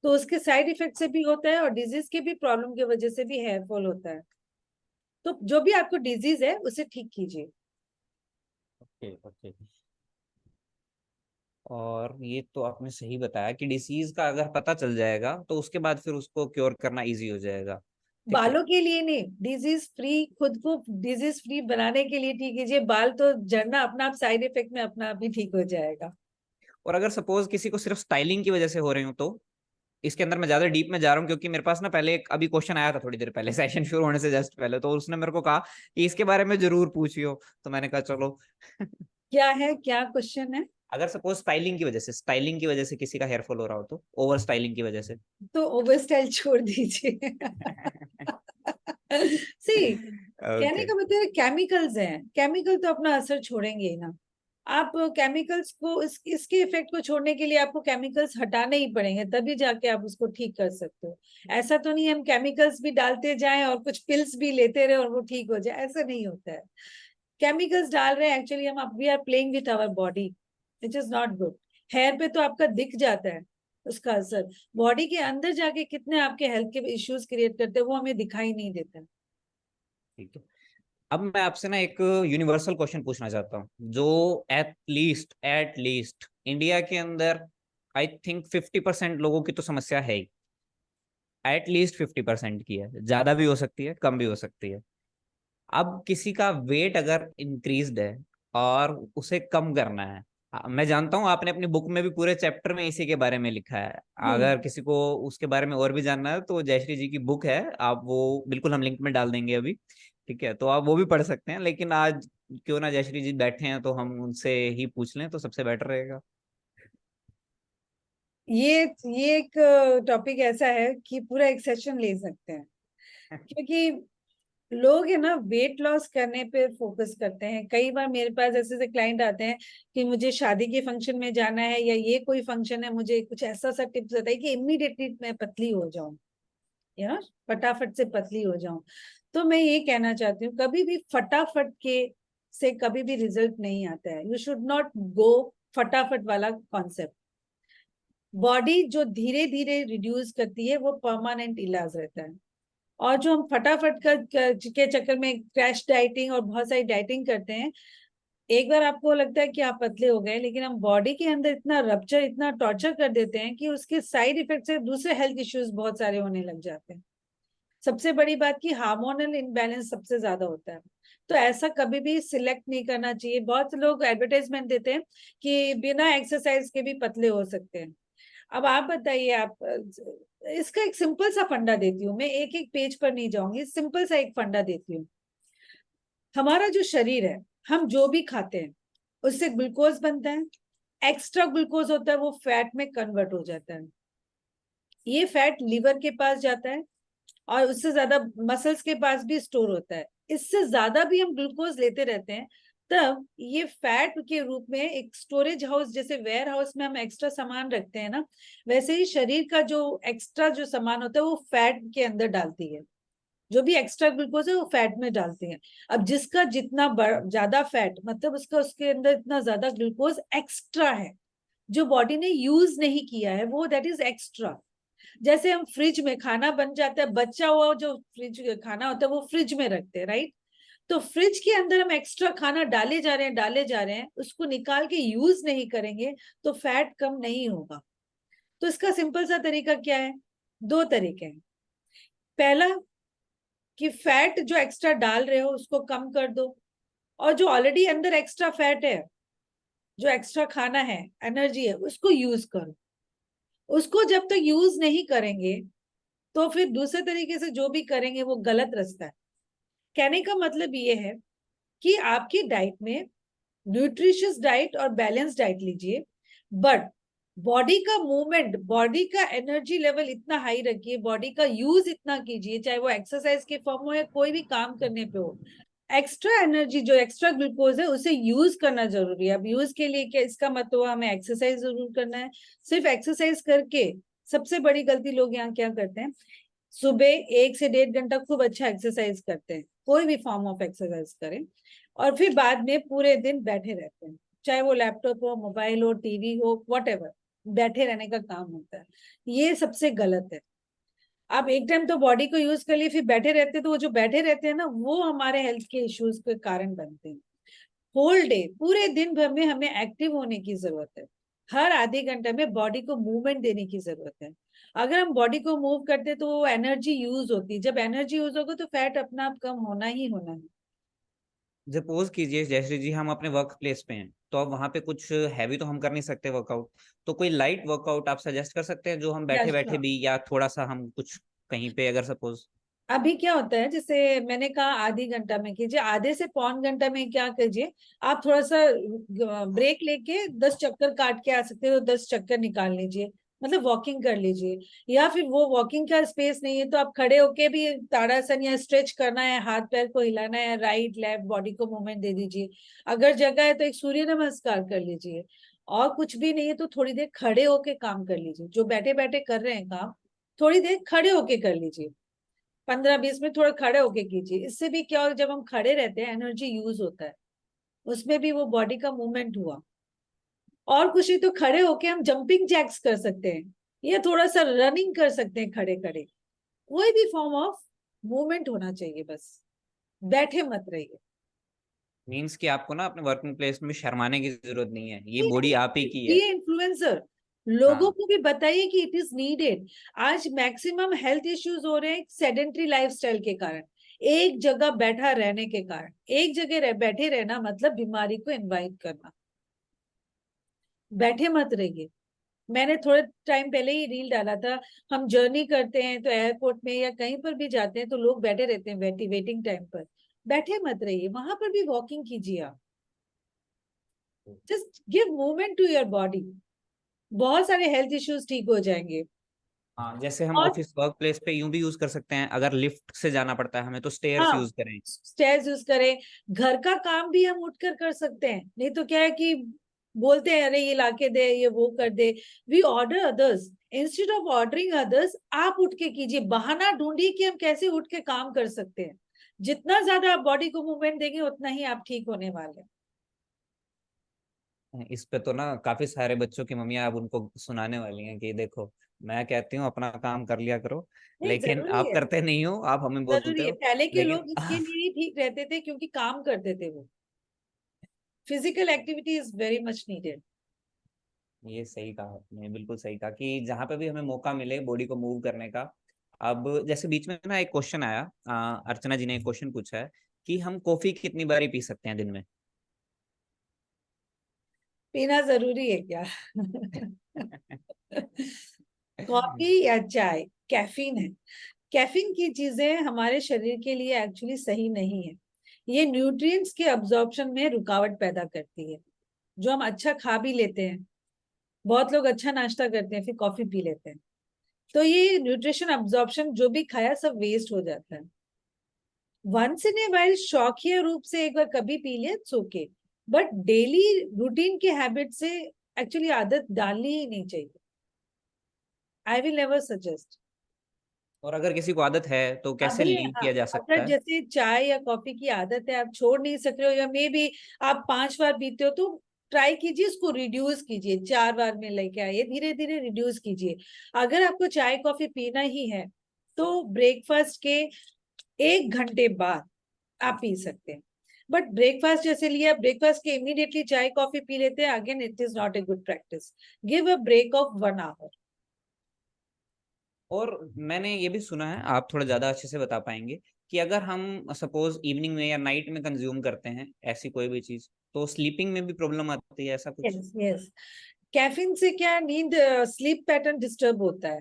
तो उसके साइड इफेक्ट से भी होता है और डिजीज के भी प्रॉब्लम की वजह से भी हेयर फॉल होता है। तो जो भी आपको डिजीज है उसे ठीक कीजिए। Okay okay. और ये तो आपने सही बताया कि डिसीज का अगर पता चल जाएगा तो उसके बाद फिर उसको क्योर करना इजी हो जाएगा। ठीक है। बालों के लिए नहीं, डिजीज फ्री, खुद को डिजीज फ्री बनाने के लिए ठीक कीजिए। बाल तो झड़ना अपना आप साइड इफेक्ट में अपना आप ही ठीक हो जाएगा। और अगर सपोज किसी को सिर्फ स्टाइलिंग की वजह से हो रहे हो तो, इसके अंदर मैं ज्यादा डीप में जा रहा हूँ क्योंकि मेरे पास ना पहले एक अभी क्वेश्चन आया था थोड़ी देर पहले सेशन शुरू होने से जस्ट पहले, तो उसने मेरे को कहा कि इसके बारे में जरूर पूछियो, तो मैंने कहा चलो। क्या है, क्या क्वेश्चन है? अगर सपोज स्टाइलिंग की वजह से किसी का हेयर फॉल हो रहा हो तो, ओवर स्टाइलिंग की वजह से। तो ओवर स्टाइल छोड़ दीजिए। सी, कहने ओके। का मतलब केमिकल्स हैं, केमिकल तो अपना असर छोड़ेंगे ही ना। आप केमिकल्स को इसके इफेक्ट को छोड़ने के लिए आपको केमिकल्स हटाने ही पड़ेंगे, तभी जाके आप उसको ठीक कर सकते हो। ऐसा तो नहीं हम केमिकल्स भी डालते जाएं और कुछ पिल्स भी लेते रहे और वो ठीक हो जाए, ऐसा नहीं होता है। केमिकल्स डाल रहे हैं एक्चुअली, हम we are playing with our body, which is not good. Here पे तो आपका दिख जाता है उसका असर, बॉडी के अंदर जाके कितने आपके हेल्थ के इश्यूज क्रिएट करते हैं वो हमें दिखाई नहीं देता। ठीक है। अब मैं आपसे ना एक यूनिवर्सल क्वेश्चन पूछना चाहता हूँ, जो एट लीस्ट इंडिया के अंदर आई थिंक 50% लोगों की तो समस्या है ही। एट लीस्ट 50% की है, ज्यादा भी हो सकती है, कम भी हो सकती है। अब किसी का वेट अगर इंक्रीज्ड है और उसे कम करना है, मैं जानता हूं आपने अपनी बुक में भी पूरे चैप्टर में इसी के बारे में लिखा है। हम्म। अगर किसी को उसके बारे में और भी जानना है तो जयश्री जी की बुक है, आप वो बिल्कुल हम लिंक में डाल देंगे अभी। ठीक है, तो आप वो भी पढ़ सकते हैं, लेकिन आज क्यों ना जयश्री जी बैठे हैं तो हम उनसे ही पूछ लें तो सबसे बेटर रहेगा। ये एक टॉपिक ऐसा है कि पूरा एक सेशन ले सकते हैं, क्योंकि लोग है ना वेट लॉस करने पे फोकस करते हैं। कई बार मेरे पास ऐसे ऐसे क्लाइंट आते हैं कि मुझे शादी के फंक्शन में जाना है या ये कोई फंक्शन है, मुझे कुछ ऐसा सा टिप्स बताइए कि इमीडिएटली मैं पतली हो जाऊं, या फटाफट से पतली हो जाऊं। तो मैं ये कहना चाहती हूँ, कभी भी फटाफट के से कभी भी रिजल्ट नहीं आता है। यू शुड नॉट गो फटाफट वाला कॉन्सेप्ट। बॉडी जो धीरे धीरे रिड्यूस करती है वो परमानेंट इलाज रहता है। और जो हम फटाफट के चक्कर में क्रैश डाइटिंग और बहुत सारी डाइटिंग करते हैं, एक बार आपको लगता है कि आप पतले हो गए, लेकिन हम बॉडी के अंदर इतना रप्चर, इतना टॉर्चर कर देते हैं कि उसके साइड इफेक्ट से दूसरे हेल्थ इश्यूज बहुत सारे होने लग जाते हैं। सबसे बड़ी बात कि हार्मोनल इनबैलेंस सबसे ज्यादा होता है। तो ऐसा कभी भी सिलेक्ट नहीं करना चाहिए। बहुत से लोग एडवर्टाइजमेंट देते हैं कि बिना एक्सरसाइज के भी पतले हो सकते हैं। अब आप बताइए, आप इसका एक सिंपल सा फंडा देती हूँ मैं, एक एक पेज पर नहीं जाऊंगी, सिंपल सा एक फंडा देती हूँ। हमारा जो शरीर है, हम जो भी खाते हैं उससे ग्लूकोज बनता है। एक्स्ट्रा ग्लूकोज होता है वो फैट में कन्वर्ट हो जाता है। ये फैट लीवर के पास जाता है और उससे ज्यादा मसल्स के पास भी स्टोर होता है। इससे ज्यादा भी हम ग्लूकोज लेते रहते हैं, तब ये फैट के रूप में एक स्टोरेज हाउस, जैसे वेयर हाउस में हम एक्स्ट्रा सामान रखते हैं ना, वैसे ही शरीर का जो एक्स्ट्रा जो सामान होता है वो फैट के अंदर डालती है। जो भी एक्स्ट्रा ग्लूकोज है वो फैट में डालती है। अब जिसका जितना ज्यादा फैट, मतलब उसका उसके अंदर इतना ज्यादा ग्लूकोज एक्स्ट्रा है जो बॉडी ने यूज नहीं किया है, वो दैट इज एक्स्ट्रा। जैसे हम फ्रिज में खाना बन जाता है, बचा हुआ जो फ्रिज खाना होता है वो फ्रिज में रखते हैं, राइट। तो फ्रिज के अंदर हम एक्स्ट्रा खाना डाले जा रहे हैं, डाले जा रहे हैं, उसको निकाल के यूज नहीं करेंगे तो फैट कम नहीं होगा। तो इसका सिंपल सा तरीका क्या है? दो तरीके हैं। पहला, कि फैट जो एक्स्ट्रा डाल रहे हो उसको कम कर दो, और जो ऑलरेडी अंदर एक्स्ट्रा फैट है, जो एक्स्ट्रा खाना है, एनर्जी है, उसको यूज करो। उसको जब तक यूज नहीं करेंगे तो फिर दूसरे तरीके से जो भी करेंगे वो गलत रास्ता है। कहने का मतलब ये है कि आपकी डाइट में न्यूट्रिशियस डाइट और बैलेंस डाइट लीजिए, बट बॉडी का मूवमेंट, बॉडी का एनर्जी लेवल इतना हाई रखिए, बॉडी का यूज इतना कीजिए, चाहे वो एक्सरसाइज के फॉर्म हो या कोई भी काम करने पे हो। एक्स्ट्रा एनर्जी जो एक्स्ट्रा ग्लूकोज है उसे यूज करना जरूरी है। अब यूज के लिए क्या, इसका मतलब हमें एक्सरसाइज जरूर करना है। सिर्फ एक्सरसाइज करके, सबसे बड़ी गलती लोग यहाँ क्या करते हैं, सुबह 1 से 1.5 घंटा खूब अच्छा एक्सरसाइज करते हैं, कोई भी फॉर्म ऑफ एक्सरसाइज करें, और फिर बाद में पूरे दिन बैठे रहते हैं, चाहे वो लैपटॉप हो, मोबाइल हो, टीवी हो, वॉटेवर, बैठे रहने का काम होता है। ये सबसे गलत है। आप एक टाइम तो बॉडी को यूज कर लिए फिर बैठे रहते हैं, तो वो जो बैठे रहते हैं ना, वो हमारे हेल्थ के इश्यूज के कारण बनते हैं। होल डे, पूरे दिन भर में हमें एक्टिव होने की जरूरत है। हर आधे घंटे में बॉडी को मूवमेंट देने की जरूरत है। अगर हम बॉडी को मूव करते तो वो एनर्जी यूज होती है, जब एनर्जी यूज होगा तो फैट अपना आप कम होना ही होना है। सपोज कीजिए जयश्री जी, हम अपने वर्क प्लेस पे हैं, तो अब वहां पे कुछ हैवी तो हम कर नहीं सकते वर्कआउट, तो कोई लाइट वर्कआउट आप सजेस्ट कर सकते हैं जो हम बैठे यस। बैठे भी, या थोड़ा सा हम कुछ कहीं पे अगर सपोज। अभी क्या होता है, जैसे मैंने कहा आधी घंटा में कीजिए, आधे से पौन घंटा में क्या कीजिए, आप थोड़ा सा ब्रेक लेके 10 चक्कर काट के आ सकते हो, 10 चक्कर निकाल लीजिए। मतलब वॉकिंग कर लीजिए, या फिर वो वॉकिंग का स्पेस नहीं है तो आप खड़े होके भी ताड़ासन या स्ट्रेच करना है, हाथ पैर को हिलाना है, राइट लेफ्ट बॉडी को मूवमेंट दे दीजिए। अगर जगह है तो एक सूर्य नमस्कार कर लीजिए, और कुछ भी नहीं है तो थोड़ी देर खड़े होके काम कर लीजिए। जो बैठे बैठे कर रहे हैं काम, थोड़ी देर खड़े होके कर लीजिए, 15-20 मिनट थोड़ा खड़े होके कीजिए। इससे भी क्या हो, जब हम खड़े रहते हैं एनर्जी यूज होता है, उसमें भी वो बॉडी का मूवमेंट हुआ। और कुछ नहीं तो खड़े होके हम जंपिंग जैक्स कर सकते हैं, या थोड़ा सा रनिंग कर सकते हैं खड़े खड़े। कोई भी फॉर्म ऑफ मूवमेंट होना चाहिए, बस बैठे मत रहिए। मीन्स कि आपको ना अपने वर्किंग प्लेस में शर्माने की जरूरत नहीं है, ये बॉडी आप ही की है। ये इन्फ्लुएंसर लोगों हाँ, को भी बताइए कि इट इज नीडेड। आज मैक्सिमम हेल्थ इश्यूज हो रहे हैं सेडेंट्री लाइफस्टाइल के कारण, एक जगह बैठा रहने के कारण। एक जगह बैठे रहना मतलब बीमारी को इनवाइट करना। बैठे मत रहिए। मैंने थोड़े टाइम पहले ही रील डाला था, हम जर्नी करते हैं तो एयरपोर्ट में या कहीं पर भी जाते हैं तो लोग बैठे रहते हैं वेटिंग टाइम पर। बैठे मत रहिए, वहां पर भी वॉकिंग कीजिए आप। Just give movement to your body, बहुत सारे हेल्थ इश्यूज ठीक हो जाएंगे। हाँ, जैसे हम और ऑफिस वर्क प्लेस पे यूं भी यूज कर सकते हैं, अगर लिफ्ट से जाना पड़ता है हमें तो स्टेयर्स हाँ, यूज करें। स्टेयर्स यूज करें। घर का काम भी हम उठकर कर सकते हैं, नहीं तो क्या है कि बोलते हैं अरे ये लाके दे, ये वो कर दे। We order others instead of ordering others. आप उठ के कीजिए, बहाना ढूंढिए कि हम कैसे उठ के काम कर सकते हैं। जितना ज्यादा आप बॉडी को मूवमेंट देंगे उतना ही आप ठीक होने वाले हैं। इस पे तो ना काफी सारे बच्चों की मम्मियां अब उनको सुनाने वाली हैं कि देखो, मैं कहती हूँ अपना काम कर लिया करो, नहीं, लेकिन जरूरी आप है। करते नहीं हो, आप हमें बोलते जरूरी है, हो। पहले के लेकिन लोग इसके लिए ही ठीक रहते थे क्योंकि काम करते थे वो। Physical activity is very much needed. ये सही कहा आपने, बिल्कुल सही कहा कि जहां पे भी हमें मौका मिले बॉडी को मूव करने का। अब जैसे बीच में ना एक क्वेश्चन आया, अर्चना जी ने एक क्वेश्चन पूछा है कि हम कॉफी कितनी बारी पी सकते हैं दिन में। पीना जरूरी है क्या? कॉफी या चाय, कैफीन है। कैफीन की चीजें हमारे शरीर के लिए एक्चुअली सही नहीं है। ये न्यूट्रिएंट्स के अब्जॉर्प्शन में रुकावट पैदा करती है। जो हम अच्छा खा भी लेते हैं, बहुत लोग अच्छा नाश्ता करते हैं फिर कॉफी पी लेते हैं, तो ये न्यूट्रिशन अब्जॉर्प्शन जो भी खाया सब वेस्ट हो जाता है। वंस इन ए वाइल शौकिया रूप से एक बार कभी पी लिया it's okay, but daily routine के हैबिट से एक्चुअली आदत डालनी ही नहीं चाहिए। I will never suggest. और अगर किसी को आदत है तो कैसे अभी लीव हाँ, किया जा अगर सकता है। जैसे चाय या कॉफी की आदत है, आप छोड़ नहीं सक रहे हो, या मे बी आप 5 बार पीते हो, तो ट्राई कीजिए इसको रिड्यूस कीजिए, 4 बार में लेके आइए, धीरे धीरे रिड्यूस कीजिए। अगर आपको चाय कॉफी पीना ही है तो ब्रेकफास्ट के 1 घंटे बाद आप पी सकते हैं। बट ब्रेकफास्ट जैसे लिया, ब्रेकफास्ट के इमीडिएटली चाय कॉफी पी लेते हैं, again it is not a good practice. Give a break of 1 hour. और मैंने ये भी सुना है, आप थोड़ा ज्यादा अच्छे से बता पाएंगे, कि अगर हम सपोज इवनिंग में या नाइट में कंज्यूम करते हैं ऐसी कोई भी चीज, तो स्लीपिंग में भी प्रॉब्लम आती है, ऐसा कुछ। यस यस, कैफीन से क्या नींद, स्लीप पैटर्न डिस्टर्ब होता है।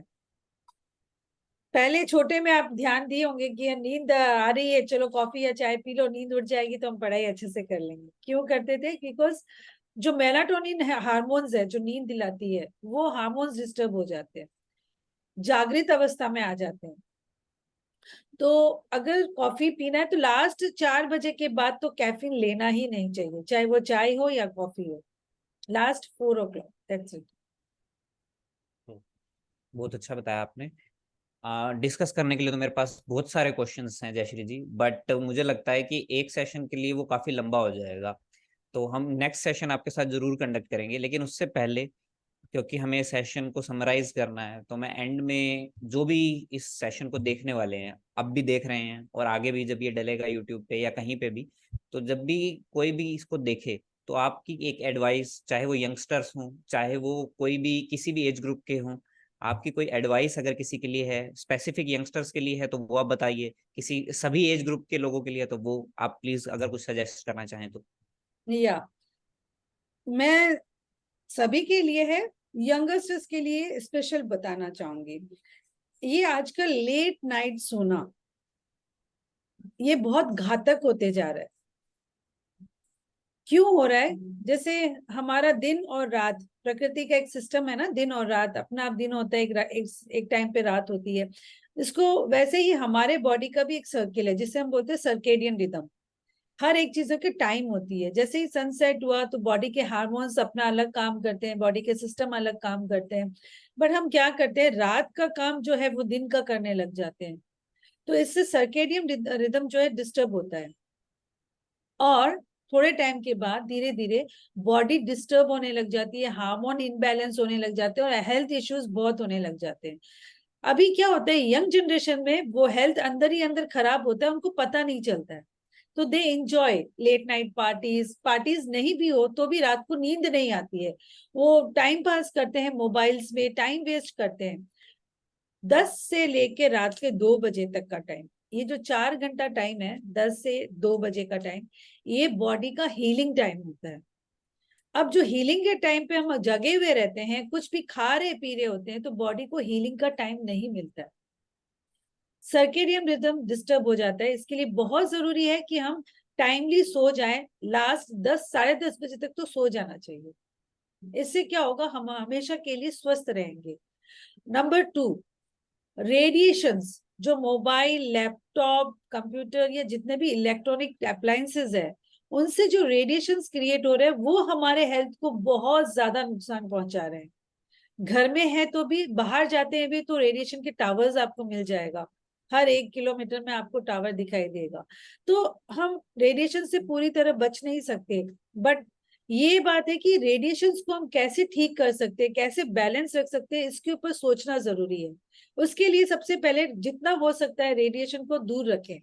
पहले छोटे में आप ध्यान दिए होंगे कि नींद आ रही है, चलो कॉफी या चाय पी लो, नींद उड़ जाएगी तो हम पढ़ाई अच्छे से कर लेंगे। क्यों करते थे? बिकॉज जो मेलाटोनिन हार्मोन्स है जो नींद दिलाती है, वो हार्मोन्स डिस्टर्ब हो जाते हैं, जागृत अवस्था में आ जाते हैं। तो अगर कॉफी पीना है तो लास्ट 4 बजे के बाद तो कैफीन लेना ही नहीं चाहिए, चाहे वो चाय हो या कॉफी हो। Last 4 o'clock, that's it. बहुत अच्छा बताया आपने। डिस्कस करने के लिए तो मेरे पास बहुत सारे क्वेश्चंस हैं जयश्री जी, बट मुझे लगता है कि एक सेशन के लिए वो काफी लंबा हो जाएगा। तो हम नेक्स्ट सेशन आपके साथ जरूर कंडक्ट करेंगे, लेकिन उससे पहले, क्योंकि हमें सेशन को समराइज करना है, तो मैं एंड में जो भी इस सेशन को देखने वाले हैं, अब भी देख रहे हैं और आगे भी जब ये डलेगा यूट्यूब पे या कहीं पे भी, तो जब भी कोई भी इसको देखे, तो आपकी एक एडवाइस, चाहे वो यंगस्टर्स हों, चाहे वो कोई भी किसी भी एज ग्रुप के हों, आपकी कोई एडवाइस अगर किसी के लिए है, स्पेसिफिक यंगस्टर्स के लिए है, तो वो आप बताइए। किसी सभी एज ग्रुप के लोगों के लिए, तो वो आप प्लीज अगर कुछ सजेस्ट करना चाहें तो। या मैं सभी के लिए है, यंगस्टर्स के लिए स्पेशल बताना चाहूंगी। ये आजकल लेट नाइट सोना, ये बहुत घातक होते जा रहा है। क्यों हो रहा है? जैसे हमारा दिन और रात, प्रकृति का एक सिस्टम है ना, दिन और रात, अपना आप दिन होता है, एक टाइम पे रात होती है। इसको वैसे ही हमारे बॉडी का भी एक सर्किल है जिसे हम बोलते हैं सर्केडियन रिदम। हर एक चीजों की टाइम होती है। जैसे ही सनसेट हुआ तो बॉडी के हार्मोन्स अपना अलग काम करते हैं, बॉडी के सिस्टम अलग काम करते हैं। बट हम क्या करते हैं, रात का काम जो है वो दिन का करने लग जाते हैं। तो इससे सर्केडियन रिदम जो है डिस्टर्ब होता है। और थोड़े टाइम के बाद धीरे धीरे बॉडी डिस्टर्ब होने लग जाती है, हार्मोन इनबैलेंस होने लग जाते हैं और हेल्थ इश्यूज बहुत होने लग जाते हैं। अभी क्या होता है, यंग जनरेशन में वो हेल्थ अंदर ही अंदर खराब होता है, उनको पता नहीं चलता है। तो they enjoy late night parties, parties नहीं भी हो तो भी रात को नींद नहीं आती है, वो टाइम पास करते हैं, मोबाइल्स में टाइम वेस्ट करते हैं। 10 से लेके रात के 2 बजे तक का टाइम, ये जो 4 घंटा टाइम है, 10 से 2 बजे का टाइम, ये बॉडी का हीलिंग टाइम होता है। अब जो हीलिंग के टाइम पे हम जगे हुए रहते हैं, कुछ भी खा रहे पी रहे होते हैं, तो बॉडी को हीलिंग का टाइम नहीं मिलता है, सर्केडियन रिदम डिस्टर्ब हो जाता है। इसके लिए बहुत जरूरी है कि हम टाइमली सो जाएं। लास्ट 10 साढ़े 10 बजे तक तो सो जाना चाहिए। इससे क्या होगा, हम हमेशा के लिए स्वस्थ रहेंगे। नंबर 2, रेडिएशंस, जो मोबाइल, लैपटॉप, कंप्यूटर या जितने भी इलेक्ट्रॉनिक अप्लायंसेस है, उनसे जो रेडिएशंस क्रिएट हो रहे हैं वो हमारे हेल्थ को बहुत ज्यादा नुकसान पहुंचा रहे हैं। घर में है तो भी, बाहर जाते हैं भी तो रेडिएशन के टावर्स आपको मिल जाएगा, हर 1 किलोमीटर में आपको टावर दिखाई देगा। तो हम रेडिएशन से पूरी तरह बच नहीं सकते, बट ये बात है कि रेडिएशन को हम कैसे ठीक कर सकते हैं, कैसे बैलेंस रख सकते हैं, इसके ऊपर सोचना जरूरी है। उसके लिए सबसे पहले जितना हो सकता है रेडिएशन को दूर रखें।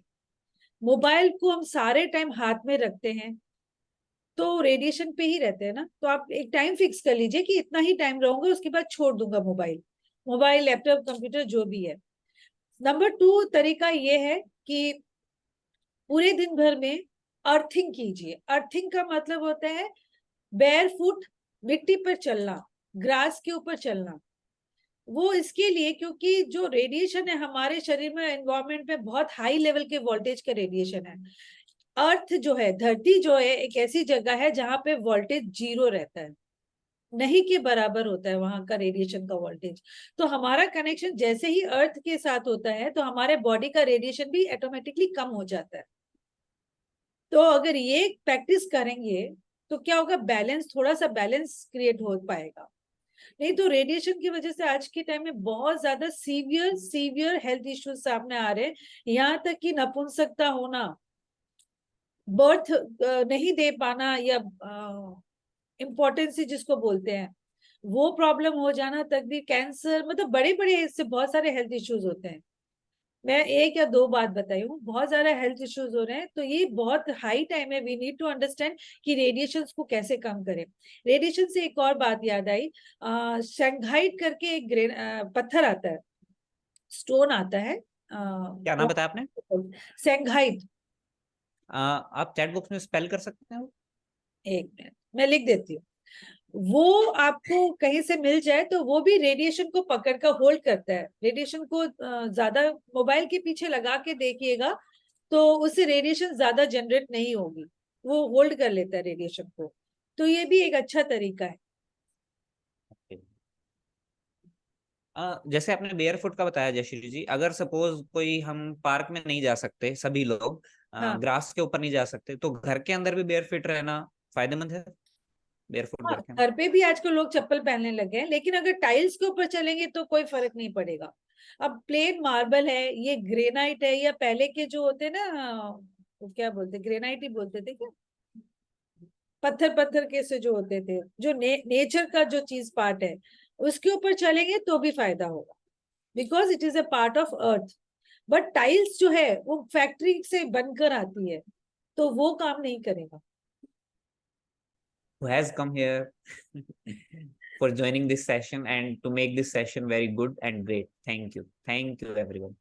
मोबाइल को हम सारे टाइम हाथ में रखते हैं तो रेडिएशन पे ही रहते हैं ना, तो आप एक टाइम फिक्स कर लीजिए कि इतना ही टाइम रहूंगा, उसके बाद छोड़ दूंगा मोबाइल, मोबाइल लैपटॉप कंप्यूटर जो भी है। नंबर 2 तरीका ये है कि पूरे दिन भर में अर्थिंग कीजिए। अर्थिंग का मतलब होता है बेयर फुट, मिट्टी पर चलना, ग्रास के ऊपर चलना। वो इसके लिए क्योंकि जो रेडिएशन है हमारे शरीर में, एनवायरमेंट में बहुत हाई लेवल के वोल्टेज का रेडिएशन है। अर्थ जो है, धरती जो है, एक ऐसी जगह है जहां पे वोल्टेज 0 रहता है, नहीं के बराबर होता है वहां का रेडिएशन का वोल्टेज। तो हमारा कनेक्शन जैसे ही अर्थ के साथ होता है तो हमारे बॉडी का रेडिएशन भी ऑटोमेटिकली कम हो जाता है। तो अगर ये प्रैक्टिस करेंगे तो क्या होगा, बैलेंस, थोड़ा सा बैलेंस क्रिएट हो पाएगा। नहीं तो रेडिएशन की वजह से आज के टाइम में बहुत ज्यादा सीवियर सीवियर हेल्थ इश्यूज सामने आ रहे हैं। यहाँ तक कि नपुंसकता होना, बर्थ नहीं दे पाना, या इम्पोर्टेंसी जिसको बोलते हैं, वो प्रॉब्लम हो जाना तक भी, कैंसर, मतलब बड़े बड़े इससे बहुत सारे हेल्थ इश्यूज होते हैं। मैं 1 या 2 बात बताई हूँ, बहुत ज्यादा हेल्थ इश्यूज हो रहे हैं, तो ये बहुत हाई टाइम है, वी नीड टू अंडरस्टैंड कि रेडिएशन को कैसे कम करें। रेडिएशन से एक और बात याद आई, शंघाइट करके एक पत्थर आता है, स्टोन आता है, क्या नाम बताया आपने? सेंघाइट। आप चैट बॉक्स में स्पेल कर सकते हैं? 1 मिनट मैं लिख देती हूँ। वो आपको कहीं से मिल जाए तो वो भी रेडिएशन को पकड़ कर होल्ड करता है। रेडिएशन को ज्यादा मोबाइल के पीछे लगा के देखिएगा तो उससे रेडिएशन ज्यादा जनरेट नहीं होगी, वो होल्ड कर लेता है रेडिएशन को। तो ये भी एक अच्छा तरीका है। जैसे आपने बेयर फुट का बताया जयश्री जी, अगर सपोज कोई, हम पार्क में नहीं जा सकते सभी लोग, हाँ ग्रास के ऊपर नहीं जा सकते, तो घर के अंदर भी बेयर फिट रहना फायदेमंद है? बेयर फुट हाँ, घर के अंदर? घर पे भी आजकल लोग चप्पल पहनने लगे हैं, लेकिन अगर टाइल्स के ऊपर चलेंगे तो कोई फर्क नहीं पड़ेगा। अब प्लेन मार्बल है, ये ग्रेनाइट है, या पहले के जो होते ना, वो क्या बोलते, ग्रेनाइट ही बोलते थे क्या, पत्थर पत्थर के से जो होते थे, जो नेचर का जो चीज पार्ट है, उसके ऊपर चलेंगे तो भी फायदा होगा, because it is a part of earth. But tiles जो है वो फैक्ट्री से बनकर आती है, तो वो काम नहीं करेगा। Who has come here for joining this session and to make this session very good and great. Thank you. Thank you, everyone.